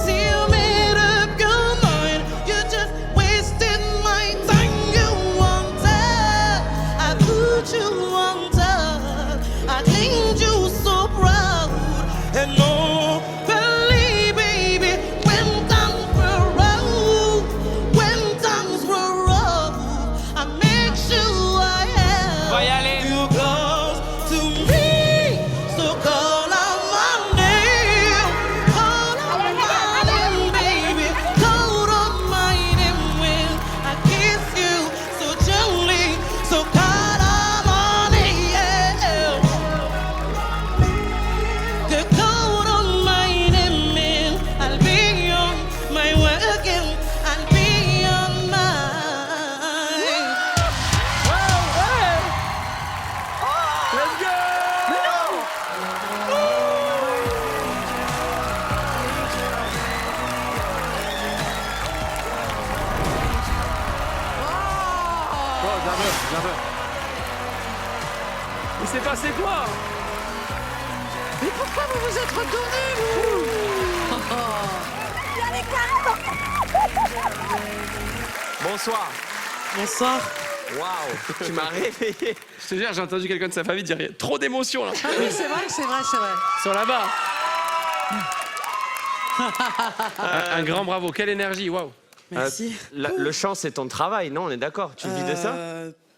till you made up your mind. You just wasted my time. You wanted, I put you on top. I claimed you so proud. And no, believe, baby, when times were rough, when times were rough, I make sure I Va y have aller. you close to me. So call out my name, call out my name, baby, call out my name when I kiss you so gently. So call out my name. The code on my name and I'll be on my way again. I'll be on my. Let's go! Il s'est passé quoi? Mais pourquoi vous vous êtes retournés, vous? Bonsoir. Bonsoir. Waouh, tu m'as réveillé. Je te jure, j'ai entendu quelqu'un de sa famille dire trop d'émotions là. Ah oui, c'est vrai. Sur la barre. Un grand bravo, quelle énergie, waouh. Merci. Le chant, c'est ton travail, non? On est d'accord? Tu vis de ça?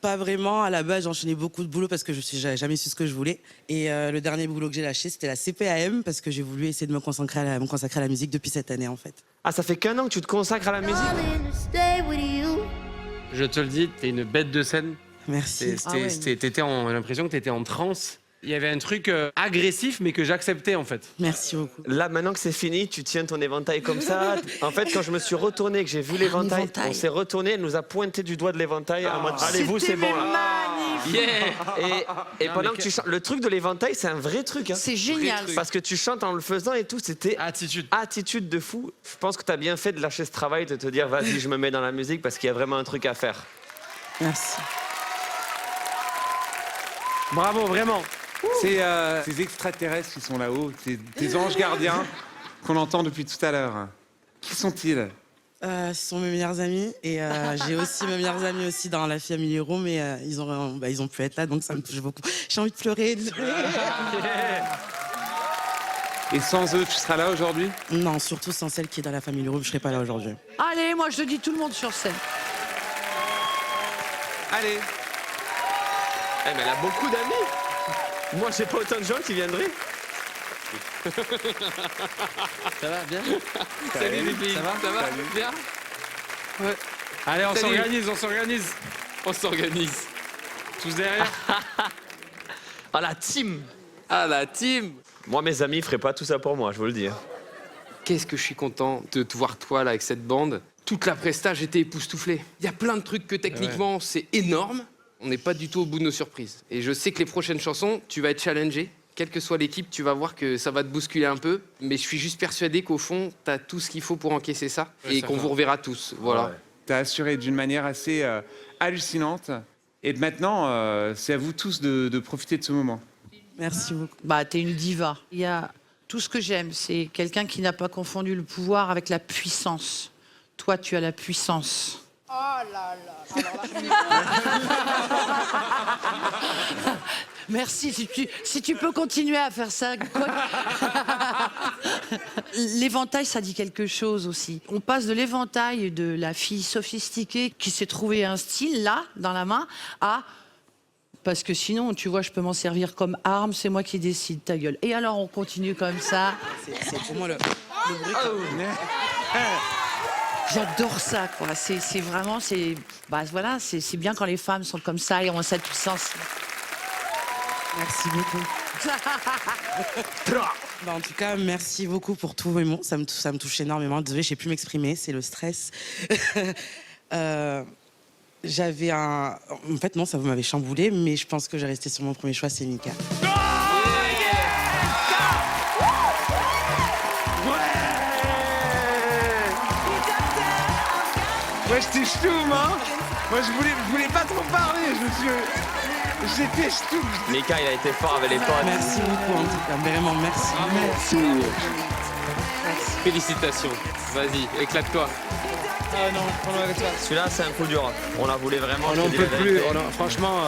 Pas vraiment. À la base, j'enchaînais beaucoup de boulot parce que j'avais jamais su ce que je voulais. Et le dernier boulot que j'ai lâché, c'était la CPAM parce que j'ai voulu essayer de me consacrer à la musique depuis cette année, en fait. Ah, ça fait qu'1 an que tu te consacres à la musique? Je te le dis, t'es une bête de scène. Merci. J'ai l'impression que t'étais en transe. Il y avait un truc agressif, mais que j'acceptais en fait. Merci beaucoup. Là, maintenant que c'est fini, tu tiens ton éventail comme ça. En fait, quand je me suis retourné, que j'ai vu l'éventail, on s'est retourné, elle nous a pointé du doigt de l'éventail en mode allez vous, c'est bon là. Et pendant que tu chantes, le truc de l'éventail, c'est un vrai truc. Hein. C'est génial. Parce que tu chantes en le faisant et tout, c'était attitude de fou. Je pense que tu as bien fait de lâcher ce travail, de te dire vas-y, je me mets dans la musique parce qu'il y a vraiment un truc à faire. Merci. Bravo, vraiment. C'est ces extraterrestres qui sont là-haut, tes anges gardiens qu'on entend depuis tout à l'heure. Qui sont-ils? Ce sont mes meilleurs amis et j'ai aussi mes meilleurs amis aussi dans la famille Héros, mais ils ont pu être là, donc ça me touche beaucoup. J'ai envie de pleurer. Et sans eux, tu seras là aujourd'hui? Non, surtout sans celle qui est dans la famille Héros, je serai pas là aujourd'hui. Allez, moi je dis tout le monde sur scène. Allez. Eh, mais elle a beaucoup d'amis. Moi, j'ai pas autant de gens qui viendraient. Ça va bien? Salut les filles, ça va bien? Ouais. Allez, on s'organise. Tous derrière. Ah, la team. Ah, la team. Moi, mes amis feraient pas tout ça pour moi, je vous le dis. Qu'est-ce que je suis content de te voir toi là avec cette bande. Toute la presta, j'étais époustouflé. Il y a plein de trucs que techniquement, c'est énorme. On n'est pas du tout au bout de nos surprises. Et je sais que les prochaines chansons, tu vas être challengé. Quelle que soit l'équipe, tu vas voir que ça va te bousculer un peu. Mais je suis juste persuadé qu'au fond, tu as tout ce qu'il faut pour encaisser ça. Ouais, et ça qu'on va. vous reverra tous. Voilà. Ouais. Tu as assuré d'une manière assez hallucinante. Et maintenant, c'est à vous tous de profiter de ce moment. Merci beaucoup. Bah, t'es une diva. Il y a tout ce que j'aime, c'est quelqu'un qui n'a pas confondu le pouvoir avec la puissance. Toi, tu as la puissance. Oh là là. Merci, si tu peux continuer à faire ça. L'éventail, ça dit quelque chose aussi. On passe de l'éventail de la fille sophistiquée qui s'est trouvé un style, là, dans la main, à... Parce que sinon, tu vois, je peux m'en servir comme arme, c'est moi qui décide, ta gueule. Et alors, on continue comme ça. C'est pour moi le bruit. J'adore ça, quoi. C'est vraiment, voilà, c'est bien quand les femmes sont comme ça et ont cette puissance. Merci beaucoup. En tout cas, merci beaucoup pour tous vos mots. Ça me touche énormément. Désolée, je ne sais plus m'exprimer, c'est le stress. J'avais un... En fait, non, ça vous m'avez chamboulé, mais je pense que j'ai resté sur mon premier choix, c'est Mika. Ouais, j'étais ch'toum, hein. Moi, je voulais pas trop parler. J'étais ch'toum. Mika, il a été fort avec les potes. Merci beaucoup, en tout cas. Vraiment, merci. Merci. Félicitations. Vas-y, éclate-toi. Ah non, prends-le avec toi. Celui-là, c'est un coup dur. On la voulait vraiment. On n'en peut plus. Franchement.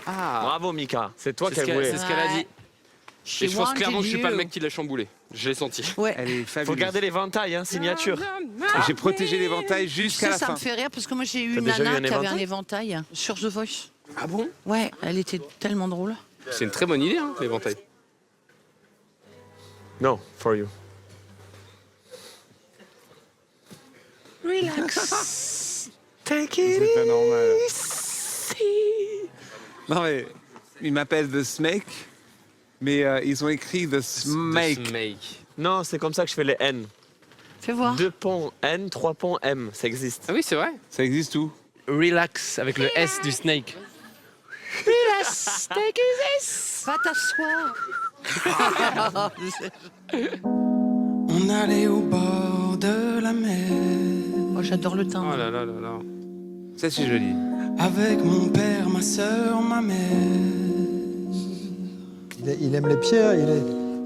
Bravo, Mika. C'est toi qu'elle voulait. C'est ce qu'elle a dit. Et je pense clairement que je suis pas le mec qui l'a chamboulé. Je l'ai senti. Ouais. Elle est fabuleuse. Faut garder l'éventail, hein, signature. J'ai protégé l'éventail jusqu'à la Ça fin. me fait rire parce que moi j'ai eu T'as une déjà eu nana un qui avait un éventail éventail sur The Voice. Ah bon? Ouais, elle était tellement drôle. C'est une très bonne idée, hein, l'éventail. No, for you. Relax. Take it C'est pas normal. easy. Non mais, ils m'appellent The Snake, mais ils ont écrit The Snake. Non, c'est comme ça que je fais les N. Fais voir. 2 ponts N, 3 ponts M, ça existe. Ah oui, c'est vrai. Ça existe où? Relax avec le S du Snake. Relax. Take it easy. Va t'asseoir. On allait au bord de la mer. Oh, j'adore le timbre. Oh là là là là. Ça, c'est joli. Avec mon père, ma sœur, ma mère. Il aime les pierres,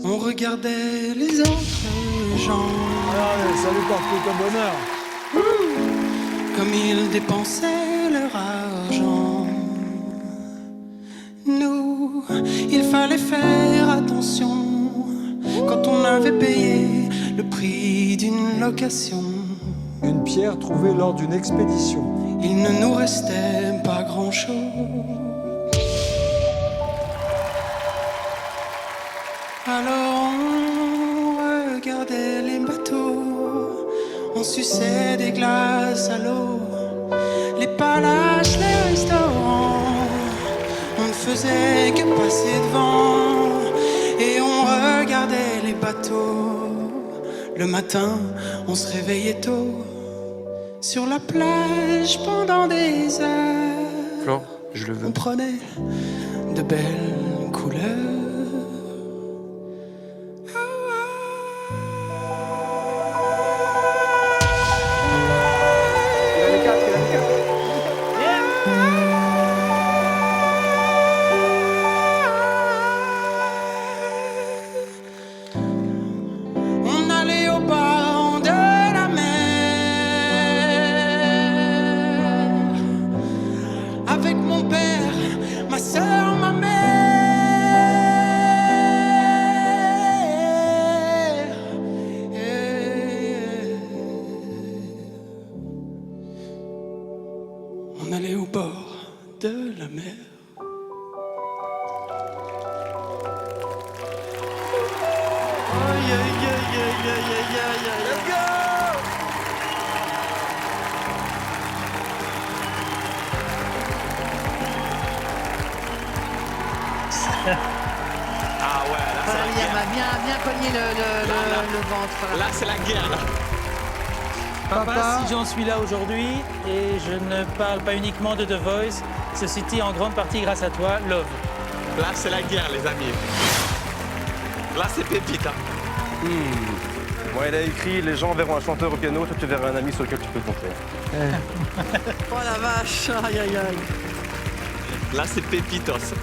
On regardait les autres gens. Allez, salut partout ton bonheur. Comme ils dépensaient leur argent. Nous, il fallait faire attention quand on avait payé le prix d'une location. Une pierre trouvée lors d'une expédition. Il ne nous restait pas grand-chose. Alors on regardait les bateaux, on suçait des glaces à l'eau, les palaces, les restaurants, on ne faisait que passer devant et on regardait les bateaux. Le matin, on se réveillait tôt sur la plage pendant des heures. Flo, je le veux. On prenait de belles couleurs. On allait au bord de la mer avec mon père, ma soeur, ma mère. On allait au bord de la mer. Let's go! Ah ouais, là, c'est la Il guerre. m'a bien cogné le ventre. Là, c'est la guerre, là. Papa, si j'en suis là aujourd'hui, et je ne parle pas uniquement de The Voice, ceci dit en grande partie grâce à toi, Love. Là, c'est la guerre, les amis. Là, c'est pépite. Hein. Bon, elle a écrit « Les gens verront un chanteur au piano, toi tu verras un ami sur lequel tu peux compter. » Oh la vache, aïe aïe aïe. Là, c'est pépitos.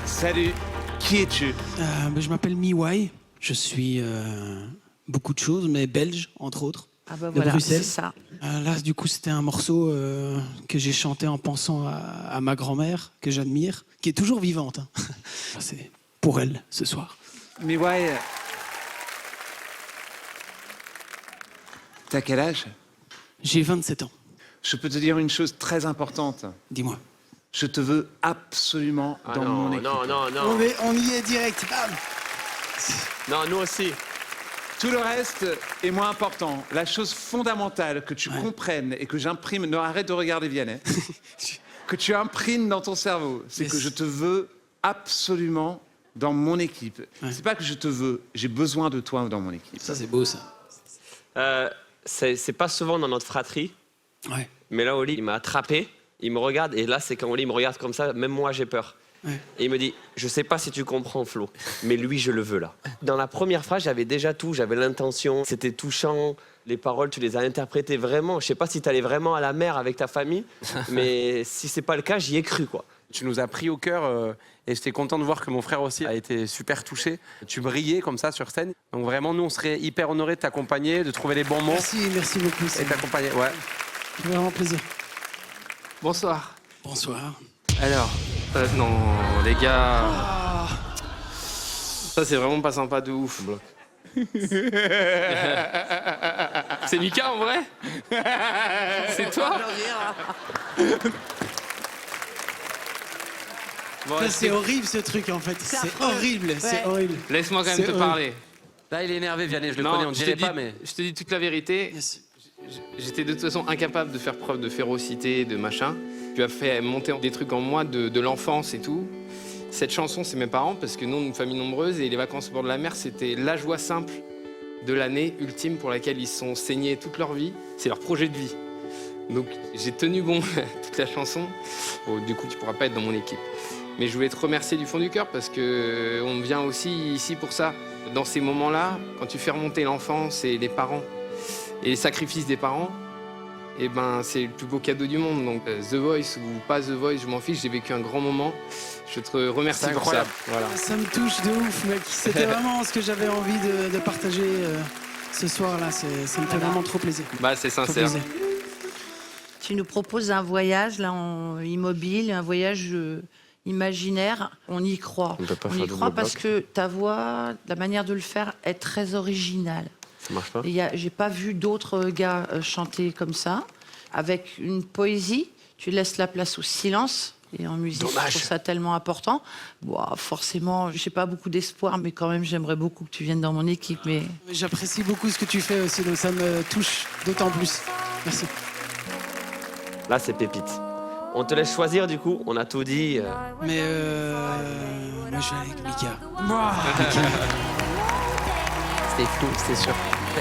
Salut, qui es-tu? Je m'appelle Miwai, je suis beaucoup de choses, mais belge, entre autres. Ah bah de voilà, Bruxelles. c'est ça. Là, du coup, c'était un morceau que j'ai chanté en pensant à ma grand-mère, que j'admire, qui est toujours vivante. Hein. C'est pour elle, ce soir. Mais ouais. T'as quel âge? J'ai 27 ans. Je peux te dire une chose très importante. Dis-moi. Je te veux absolument dans mon équipe. Non. On y est direct. Bam. Non, nous aussi. Tout le reste est moins important. La chose fondamentale que tu comprennes et que j'imprime, non, arrête de regarder Vianney, que tu imprimes dans ton cerveau, c'est que je te veux absolument dans mon équipe. C'est pas que je te veux, j'ai besoin de toi dans mon équipe. Ça, c'est beau, ça. C'est pas souvent dans notre fratrie, Ouais. mais là, Oli, il m'a attrapé, il me regarde, et là, c'est quand Oli me regarde comme ça, même moi, j'ai peur. Ouais. Et il me dit, je sais pas si tu comprends, Flo, mais lui, je le veux là. Dans la première phrase, j'avais déjà tout, j'avais l'intention, c'était touchant, les paroles, tu les as interprétées vraiment. Je sais pas si tu allais vraiment à la mer avec ta famille, mais si c'est pas le cas, j'y ai cru, quoi. Tu nous as pris au cœur et j'étais content de voir que mon frère aussi a été super touché. Tu brillais comme ça sur scène. Donc vraiment, nous, on serait hyper honorés de t'accompagner, de trouver les bons mots. Merci beaucoup. Et t'accompagner, ouais. Vraiment plaisir. Bonsoir. Bonsoir. Alors, non, les gars. Ça, c'est vraiment pas sympa de ouf. C'est Mika en vrai? C'est toi? Bon, C'est horrible ce truc en fait. C'est horrible. C'est horrible. Laisse-moi quand même C'est te horrible. parler. Là, il est énervé, Vianney, je le Non, connais, on je dirait te dis- pas, mais... Je te dis toute la vérité. J'étais de toute façon incapable de faire preuve de férocité, de machin. Tu as fait monter des trucs en moi de l'enfance et tout. Cette chanson, c'est mes parents, parce que nous, on est une famille nombreuse, et les vacances au bord de la mer, c'était la joie simple de l'année ultime pour laquelle ils se sont saignés toute leur vie. C'est leur projet de vie. Donc, j'ai tenu bon toute la chanson. Bon, du coup, tu pourras pas être dans mon équipe. Mais je voulais te remercier du fond du cœur, parce qu'on vient aussi ici pour ça. Dans ces moments-là, quand tu fais remonter l'enfance et les parents, et les sacrifices des parents, et ben c'est le plus beau cadeau du monde. Donc The Voice ou pas The Voice, je m'en fiche, j'ai vécu un grand moment. Je te remercie pour ça. Voilà. Ça me touche de ouf, mec. C'était vraiment ce que j'avais envie de partager ce soir-là. Ça me fait vraiment trop plaisir. Bah, c'est sincère. Tu nous proposes un voyage là en immobile, un voyage imaginaire. On y croit. On y croit parce que ta voix, la manière de le faire est très originale. Ça marche pas. J'ai pas vu d'autres gars chanter comme ça, avec une poésie. Tu laisses la place au silence. Et en musique, je trouve ça tellement important. Bon, forcément, j'ai pas beaucoup d'espoir, mais quand même, j'aimerais beaucoup que tu viennes dans mon équipe. Mais j'apprécie beaucoup ce que tu fais aussi, donc ça me touche d'autant plus. Merci. Là, c'est pépite. On te laisse choisir, du coup. On a tout dit. Mais moi, je vais avec Mika. C'était flou, c'était sûr.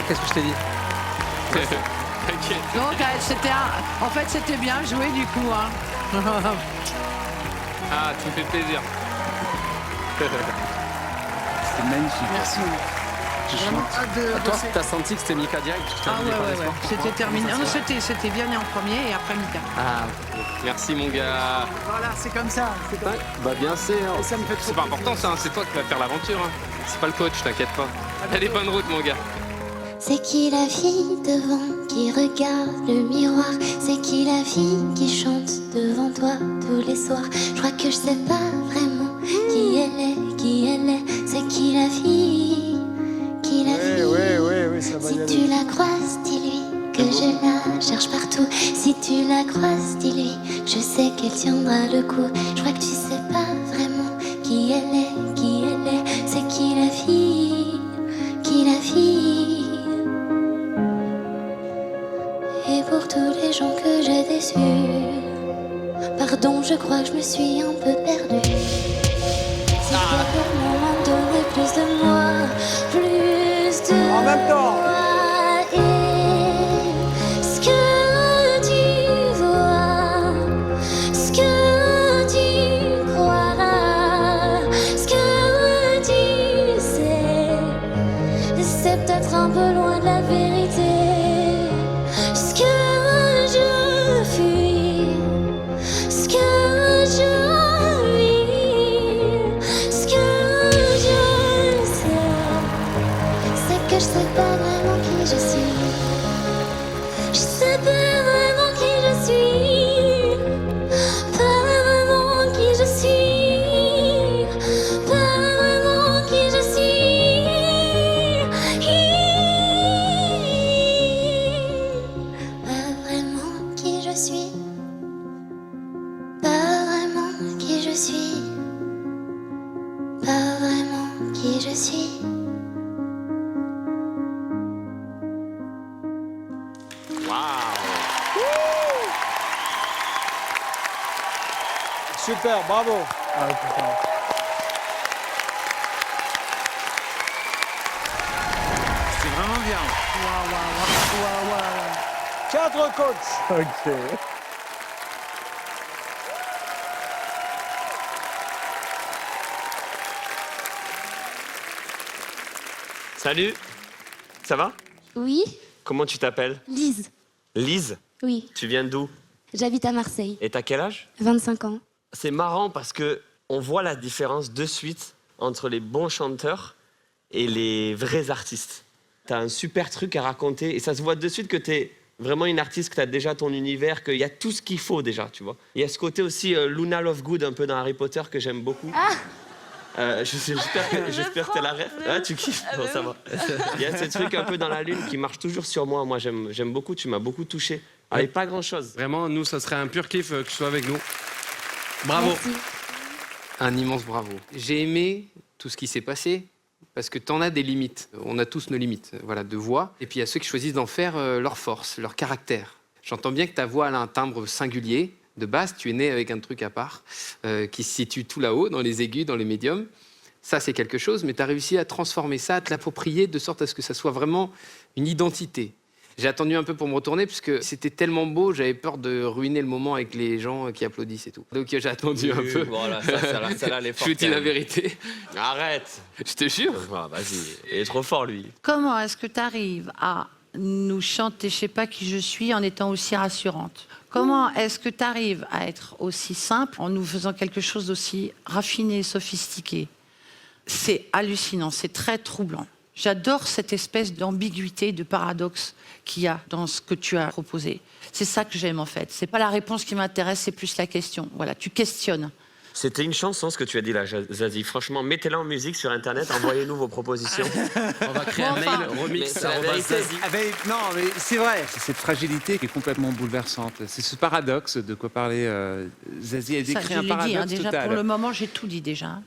Qu'est-ce que je t'ai dit? donc, en fait, c'était bien joué du coup. Hein. Ah, tu me fais plaisir. C'était magnifique. Merci. Toi, t'as senti que c'était Mika direct? Ah ouais. C'était terminé. Non, c'était bien né en premier et après Mika. Ah, merci mon gars. Voilà, c'est comme ça. Bah bien sûr. Ça me fait trop C'est pas important ça, hein. C'est toi qui vas faire l'aventure. Hein. C'est pas le coach, t'inquiète pas. Allez, bonne route mon gars. C'est qui la fille devant qui regarde le miroir? C'est qui la fille qui chante devant toi tous les soirs? Je crois que je sais pas vraiment qui elle est. C'est qui la fille? Qui la fille? Oui, ça va y aller. Si tu la croises, dis-lui que je la cherche partout. Si tu la croises, dis-lui, je sais qu'elle tiendra le coup. Je crois que tu sais pas vraiment qui elle est. C'est qui la fille? Qui la fille? Et pour tous les gens que j'ai déçus, pardon, je crois que je me suis un peu perdue. Si quelqu'un m'en donnait plus de moi, plus de en même temps. moi, et ce que tu vois, ce que tu crois, ce que tu sais, c'est peut-être un peu loin de la vérité. Ce que je fuis, ce que je vis, ce que je sais, c'est que je sais pas vraiment qui je suis. Je sais pas vraiment qui je suis, pas vraiment qui je suis, pas vraiment qui je suis. Pas vraiment qui je suis, pas vraiment qui je suis, pas vraiment qui je suis. Super, bravo. C'est vraiment bien. 4 coachs. Ok. Salut. Ça va? Oui, Comment tu t'appelles? Lise. Lise? Oui, Tu viens d'où? j'habite à Marseille, Et t'as quel âge? 25 ans. C'est marrant parce que on voit la différence de suite entre les bons chanteurs et les vrais artistes. T'as un super truc à raconter et ça se voit de suite que t'es vraiment une artiste, que t'as déjà ton univers, qu'il y a tout ce qu'il faut déjà, tu vois. Il y a ce côté aussi Luna Lovegood un peu dans Harry Potter que j'aime beaucoup. J'espère que t'es la ref. Ah, tu kiffes? Bon, ça va. Il y a ce truc un peu dans la lune qui marche toujours sur moi. Moi, j'aime beaucoup. Tu m'as beaucoup touché. Avec pas grand-chose. Vraiment, nous, ça serait un pur kiff que tu sois avec nous. Bravo. Merci. Un immense bravo. J'ai aimé tout ce qui s'est passé parce que t'en as des limites. On a tous nos limites, voilà, de voix. Et puis il y a ceux qui choisissent d'en faire leur force, leur caractère. J'entends bien que ta voix elle a un timbre singulier. De base, tu es né avec un truc à part qui se situe tout là-haut, dans les aigus, dans les médiums. Ça, c'est quelque chose, mais tu as réussi à transformer ça, à te l'approprier de sorte à ce que ça soit vraiment une identité. J'ai attendu un peu pour me retourner parce que c'était tellement beau, j'avais peur de ruiner le moment avec les gens qui applaudissent et tout. Donc j'ai attendu un peu. Voilà, celle-là, elle est forte. Je vous dis la vérité. Arrête. Je te jure. Vas-y, il est trop fort, lui. Comment est-ce que tu arrives à nous chante « Et je sais pas qui je suis » en étant aussi rassurante. Comment est-ce que tu arrives à être aussi simple en nous faisant quelque chose d'aussi raffiné et sophistiqué? C'est hallucinant, c'est très troublant. J'adore cette espèce d'ambiguïté, de paradoxe qu'il y a dans ce que tu as proposé. C'est ça que j'aime en fait. C'est pas la réponse qui m'intéresse, c'est plus la question. Voilà, tu questionnes. C'était une chanson ce que tu as dit là, Zazie. Franchement, mettez-la en musique sur Internet, envoyez-nous vos propositions. On va créer un mail remix. Non, mais c'est vrai. C'est cette fragilité qui est complètement bouleversante. C'est ce paradoxe de quoi parlait Zazie. Elle décrit un paradoxe dit, déjà, total. pour le moment, j'ai tout dit déjà.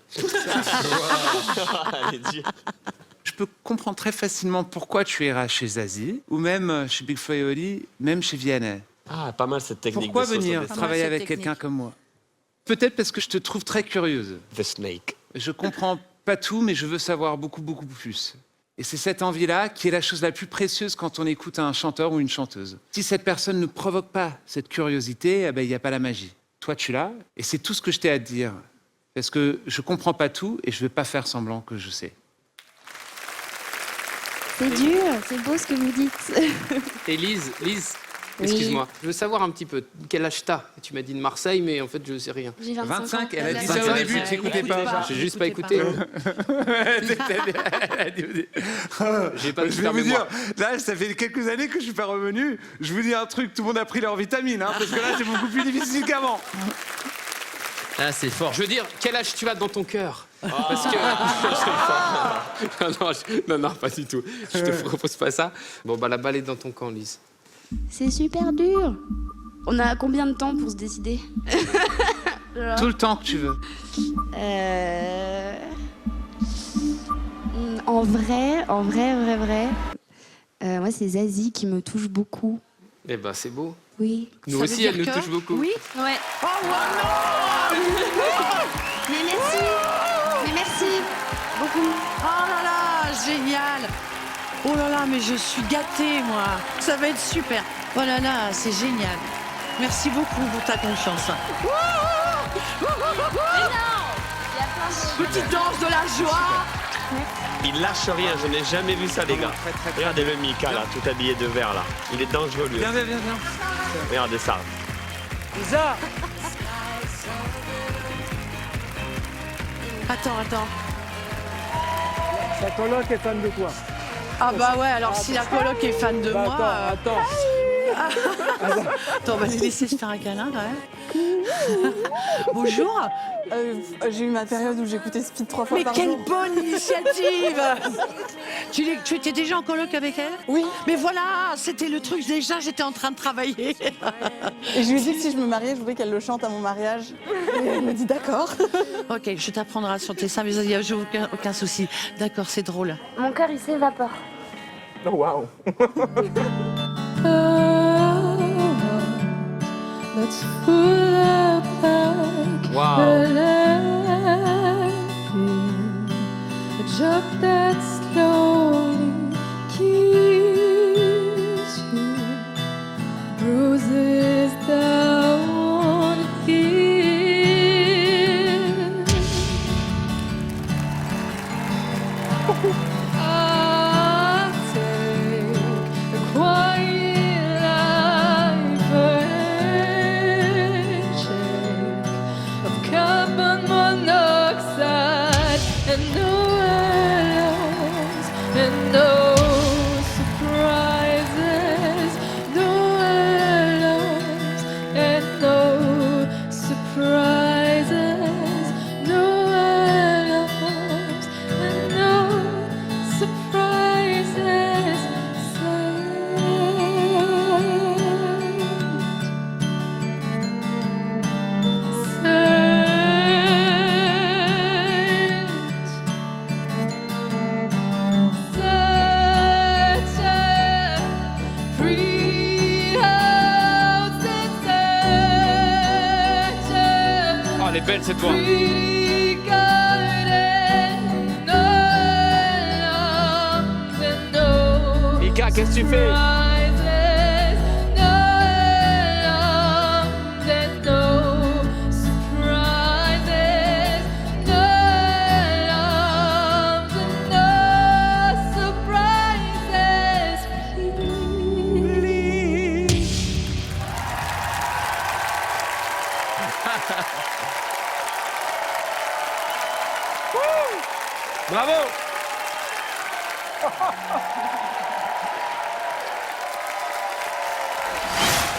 Je peux comprendre très facilement pourquoi tu iras chez Zazie, ou même chez Big Flo et Oli, même chez Vianney. Ah, pas mal cette technique. Pourquoi de sauce venir au destin. travailler avec quelqu'un comme moi? Peut-être parce que je te trouve très curieuse. The Snake. Je comprends pas tout, mais je veux savoir beaucoup, beaucoup plus. Et c'est cette envie-là qui est la chose la plus précieuse quand on écoute un chanteur ou une chanteuse. Si cette personne ne provoque pas cette curiosité, eh ben, il n'y a pas la magie. Toi, tu l'as, et c'est tout ce que je t'ai à te dire. Parce que je comprends pas tout, et je vais pas faire semblant que je sais. C'est dur, c'est beau ce que vous dites. Et Lise, Oui. excuse-moi, je veux savoir un petit peu quel âge t'as. Tu m'as dit de Marseille, mais en fait, je sais rien. J'ai 25 ans. Elle a dit ça au début, tu n'écoutais pas. J'ai juste pas écouté. J'ai pas Je vais vous dire, là, ça fait quelques années que je suis pas revenu. Je vous dis un truc, tout le monde a pris leurs vitamines, hein, parce que là, c'est beaucoup plus difficile qu'avant. Ah, c'est fort. Je veux dire, quel âge tu as dans ton cœur? Parce que... non, pas du tout. Je te propose pas ça. Bon, bah la balle est dans ton camp, Lise. C'est super dur. On a combien de temps pour se décider? Tout le temps que tu veux. En vrai, moi c'est Zazie qui me touche beaucoup. Eh ben, c'est beau. Oui. Nous Ça aussi, veut elle nous dire que- touche beaucoup. Oui. Ouais. Oh non. Mais merci. Mais merci beaucoup. Oh là là, génial. Oh là là, mais je suis gâtée, moi. Ça va être super. Oh là là, c'est génial. Merci beaucoup pour ta confiance. Petite danse de la joie. Il lâche rien, je n'ai jamais vu ça, les gars. Regardez le Mika, là, tout habillé de vert, là. Il est dangereux, lui. Viens. Regardez ça. Isa. Attends. Ta coloc est fan de toi. Ah bah ouais, alors si la coloc est fan de moi... Attends. Attends, on va les laisser se faire un câlin, quand même. Bonjour. J'ai eu ma période où j'écoutais Speed 3 fois Mais par quelle jour. bonne initiative. Tu étais déjà en coloc avec elle? Oui. Mais voilà, c'était le truc, déjà, j'étais en train de travailler. Et je lui ai dit que si je me mariais, je voulais qu'elle le chante à mon mariage. Et elle me dit d'accord. Ok, je t'apprendrai à chanter ça, mais il n'y a aucun souci. D'accord, c'est drôle. Mon cœur il s'évapore. Oh, waouh. That's full of like Wow. a landfill, a job that slowly kills you, bruises down here. I'll take a quiet life handshake of carbon monoxide and no alarms and no surprises, no alarms and no surprises, no alarms and no surprises. Oh, elle est belle, cette voix. Mika, qu'est-ce que tu fais?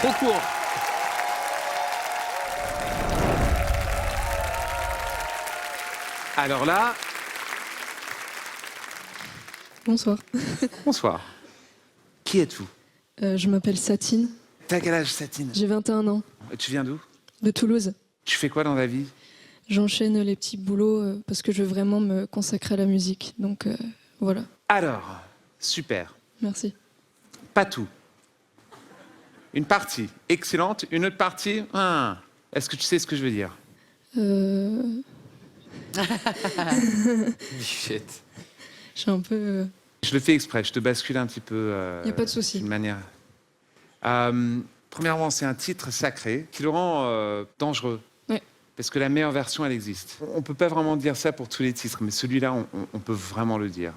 Trop court. Alors là, Bonsoir. bonsoir. Qui êtes-vous? Je m'appelle Satine. T'as quel âge, Satine? J'ai 21 ans. Tu viens d'où? De Toulouse. Tu fais quoi dans la vie? J'enchaîne les petits boulots parce que je veux vraiment me consacrer à la musique. Donc voilà. Alors, super. Merci. Pas tout. Une partie excellente, une autre partie... Est-ce que tu sais ce que je veux dire? Bichette. Je suis un peu... Je le fais exprès, je te bascule un petit peu... Y a pas de souci. D'une manière... premièrement, c'est un titre sacré qui le rend dangereux. Ouais. Parce que la meilleure version, elle existe. On peut pas vraiment dire ça pour tous les titres, mais celui-là, on peut vraiment le dire.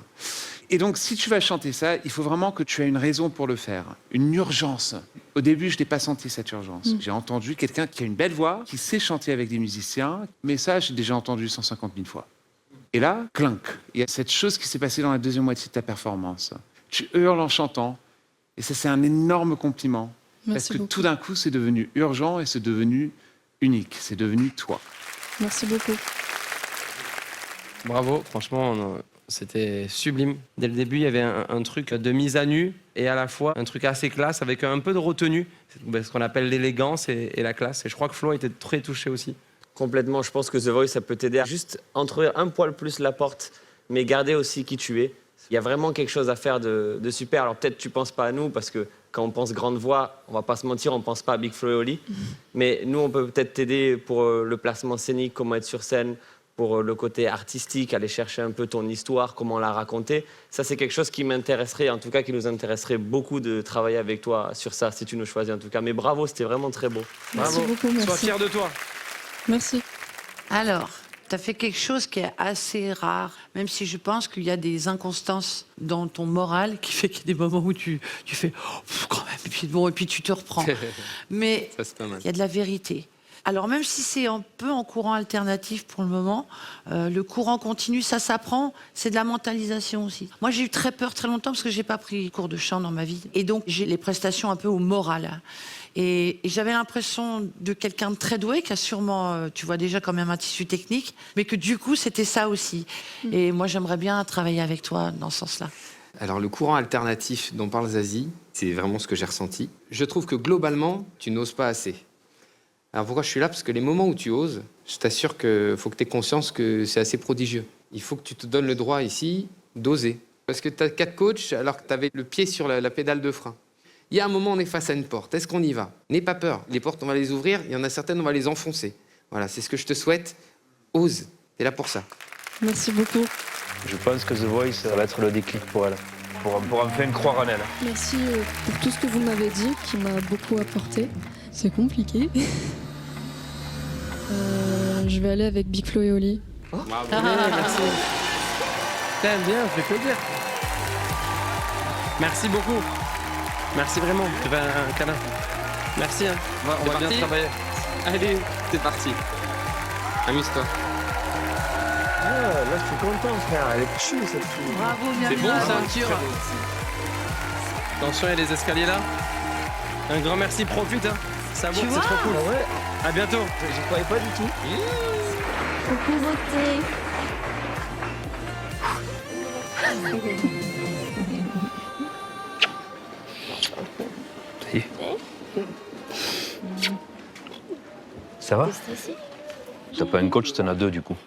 Et donc, si tu vas chanter ça, il faut vraiment que tu aies une raison pour le faire, une urgence. Au début, je n'ai pas senti cette urgence. J'ai entendu quelqu'un qui a une belle voix, qui sait chanter avec des musiciens, mais ça, j'ai déjà entendu 150 000 fois. Et là, clink, il y a cette chose qui s'est passée dans la deuxième moitié de ta performance. Tu hurles en chantant, et ça, c'est un énorme compliment. Merci parce que beaucoup. tout d'un coup, c'est devenu urgent et c'est devenu unique. C'est devenu toi. Merci beaucoup. Bravo, franchement, c'était sublime. Dès le début, il y avait un truc de mise à nu et à la fois un truc assez classe avec un peu de retenue. C'est ce qu'on appelle l'élégance et la classe. Et je crois que Flo était très touché aussi. Complètement, je pense que The Voice, ça peut t'aider à juste entrer un poil plus la porte, mais garder aussi qui tu es. Il y a vraiment quelque chose à faire de super. Alors peut-être tu penses pas à nous, parce que quand on pense grande voix, on va pas se mentir, on pense pas à Big Flo et Oli. Mais nous, on peut peut-être t'aider pour le placement scénique, comment être sur scène, pour le côté artistique, aller chercher un peu ton histoire, comment la raconter. Ça, c'est quelque chose qui m'intéresserait, en tout cas qui nous intéresserait beaucoup de travailler avec toi sur ça, si tu nous choisis en tout cas. Mais bravo, c'était vraiment très beau. Merci beaucoup, merci. Sois fier de toi. Merci. Alors, tu as fait quelque chose qui est assez rare, même si je pense qu'il y a des inconstances dans ton moral qui fait qu'il y a des moments où tu fais oh, quand même, et puis tu te reprends. Mais Ça, c'est pas mal. il y a de la vérité. Alors même si c'est un peu en courant alternatif pour le moment, le courant continu, ça s'apprend, c'est de la mentalisation aussi. Moi j'ai eu très peur très longtemps parce que j'ai pas pris cours de chant dans ma vie. Et donc j'ai les prestations un peu au moral. Et j'avais l'impression de quelqu'un de très doué, qui a sûrement, tu vois déjà quand même un tissu technique, mais que du coup c'était ça aussi. Et moi j'aimerais bien travailler avec toi dans ce sens-là. Alors, le courant alternatif dont parle Zazie, c'est vraiment ce que j'ai ressenti. Je trouve que globalement, tu n'oses pas assez. Alors, pourquoi je suis là? Parce que les moments où tu oses, je t'assure qu'il faut que tu aies conscience que c'est assez prodigieux. Il faut que tu te donnes le droit ici d'oser. Parce que tu as 4 coachs alors que tu avais le pied sur la pédale de frein. Il y a un moment, on est face à une porte. Est-ce qu'on y va? N'aie pas peur. Les portes, on va les ouvrir. Il y en a certaines, on va les enfoncer. Voilà, c'est ce que je te souhaite. Ose. T'es là pour ça. Merci beaucoup. Je pense que The Voice, ça va être le déclic pour elle, pour enfin croire en elle. Merci pour tout ce que vous m'avez dit, qui m'a beaucoup apporté. C'est compliqué. Je vais aller avec Big Flo et Oli. Bravo. Merci. T'aimes bien, ça fait plaisir. Merci beaucoup. Merci vraiment. Tu vas un câlin. Merci. Hein. On va bien travailler. Allez, c'est parti. Amuse-toi. Là, je suis content, frère. Elle est chou, cette fille. Bravo, bien C'est bon, bien. ceinture. Attention, il y a les escaliers là. Un grand merci, profite. Hein. Ça vaut, c'est trop cool. Ah ouais. À bientôt. J'y croyais pas du tout. Coucou beauté. Ça y est. Ça va? T'as pas un coach, t'en as 2 du coup.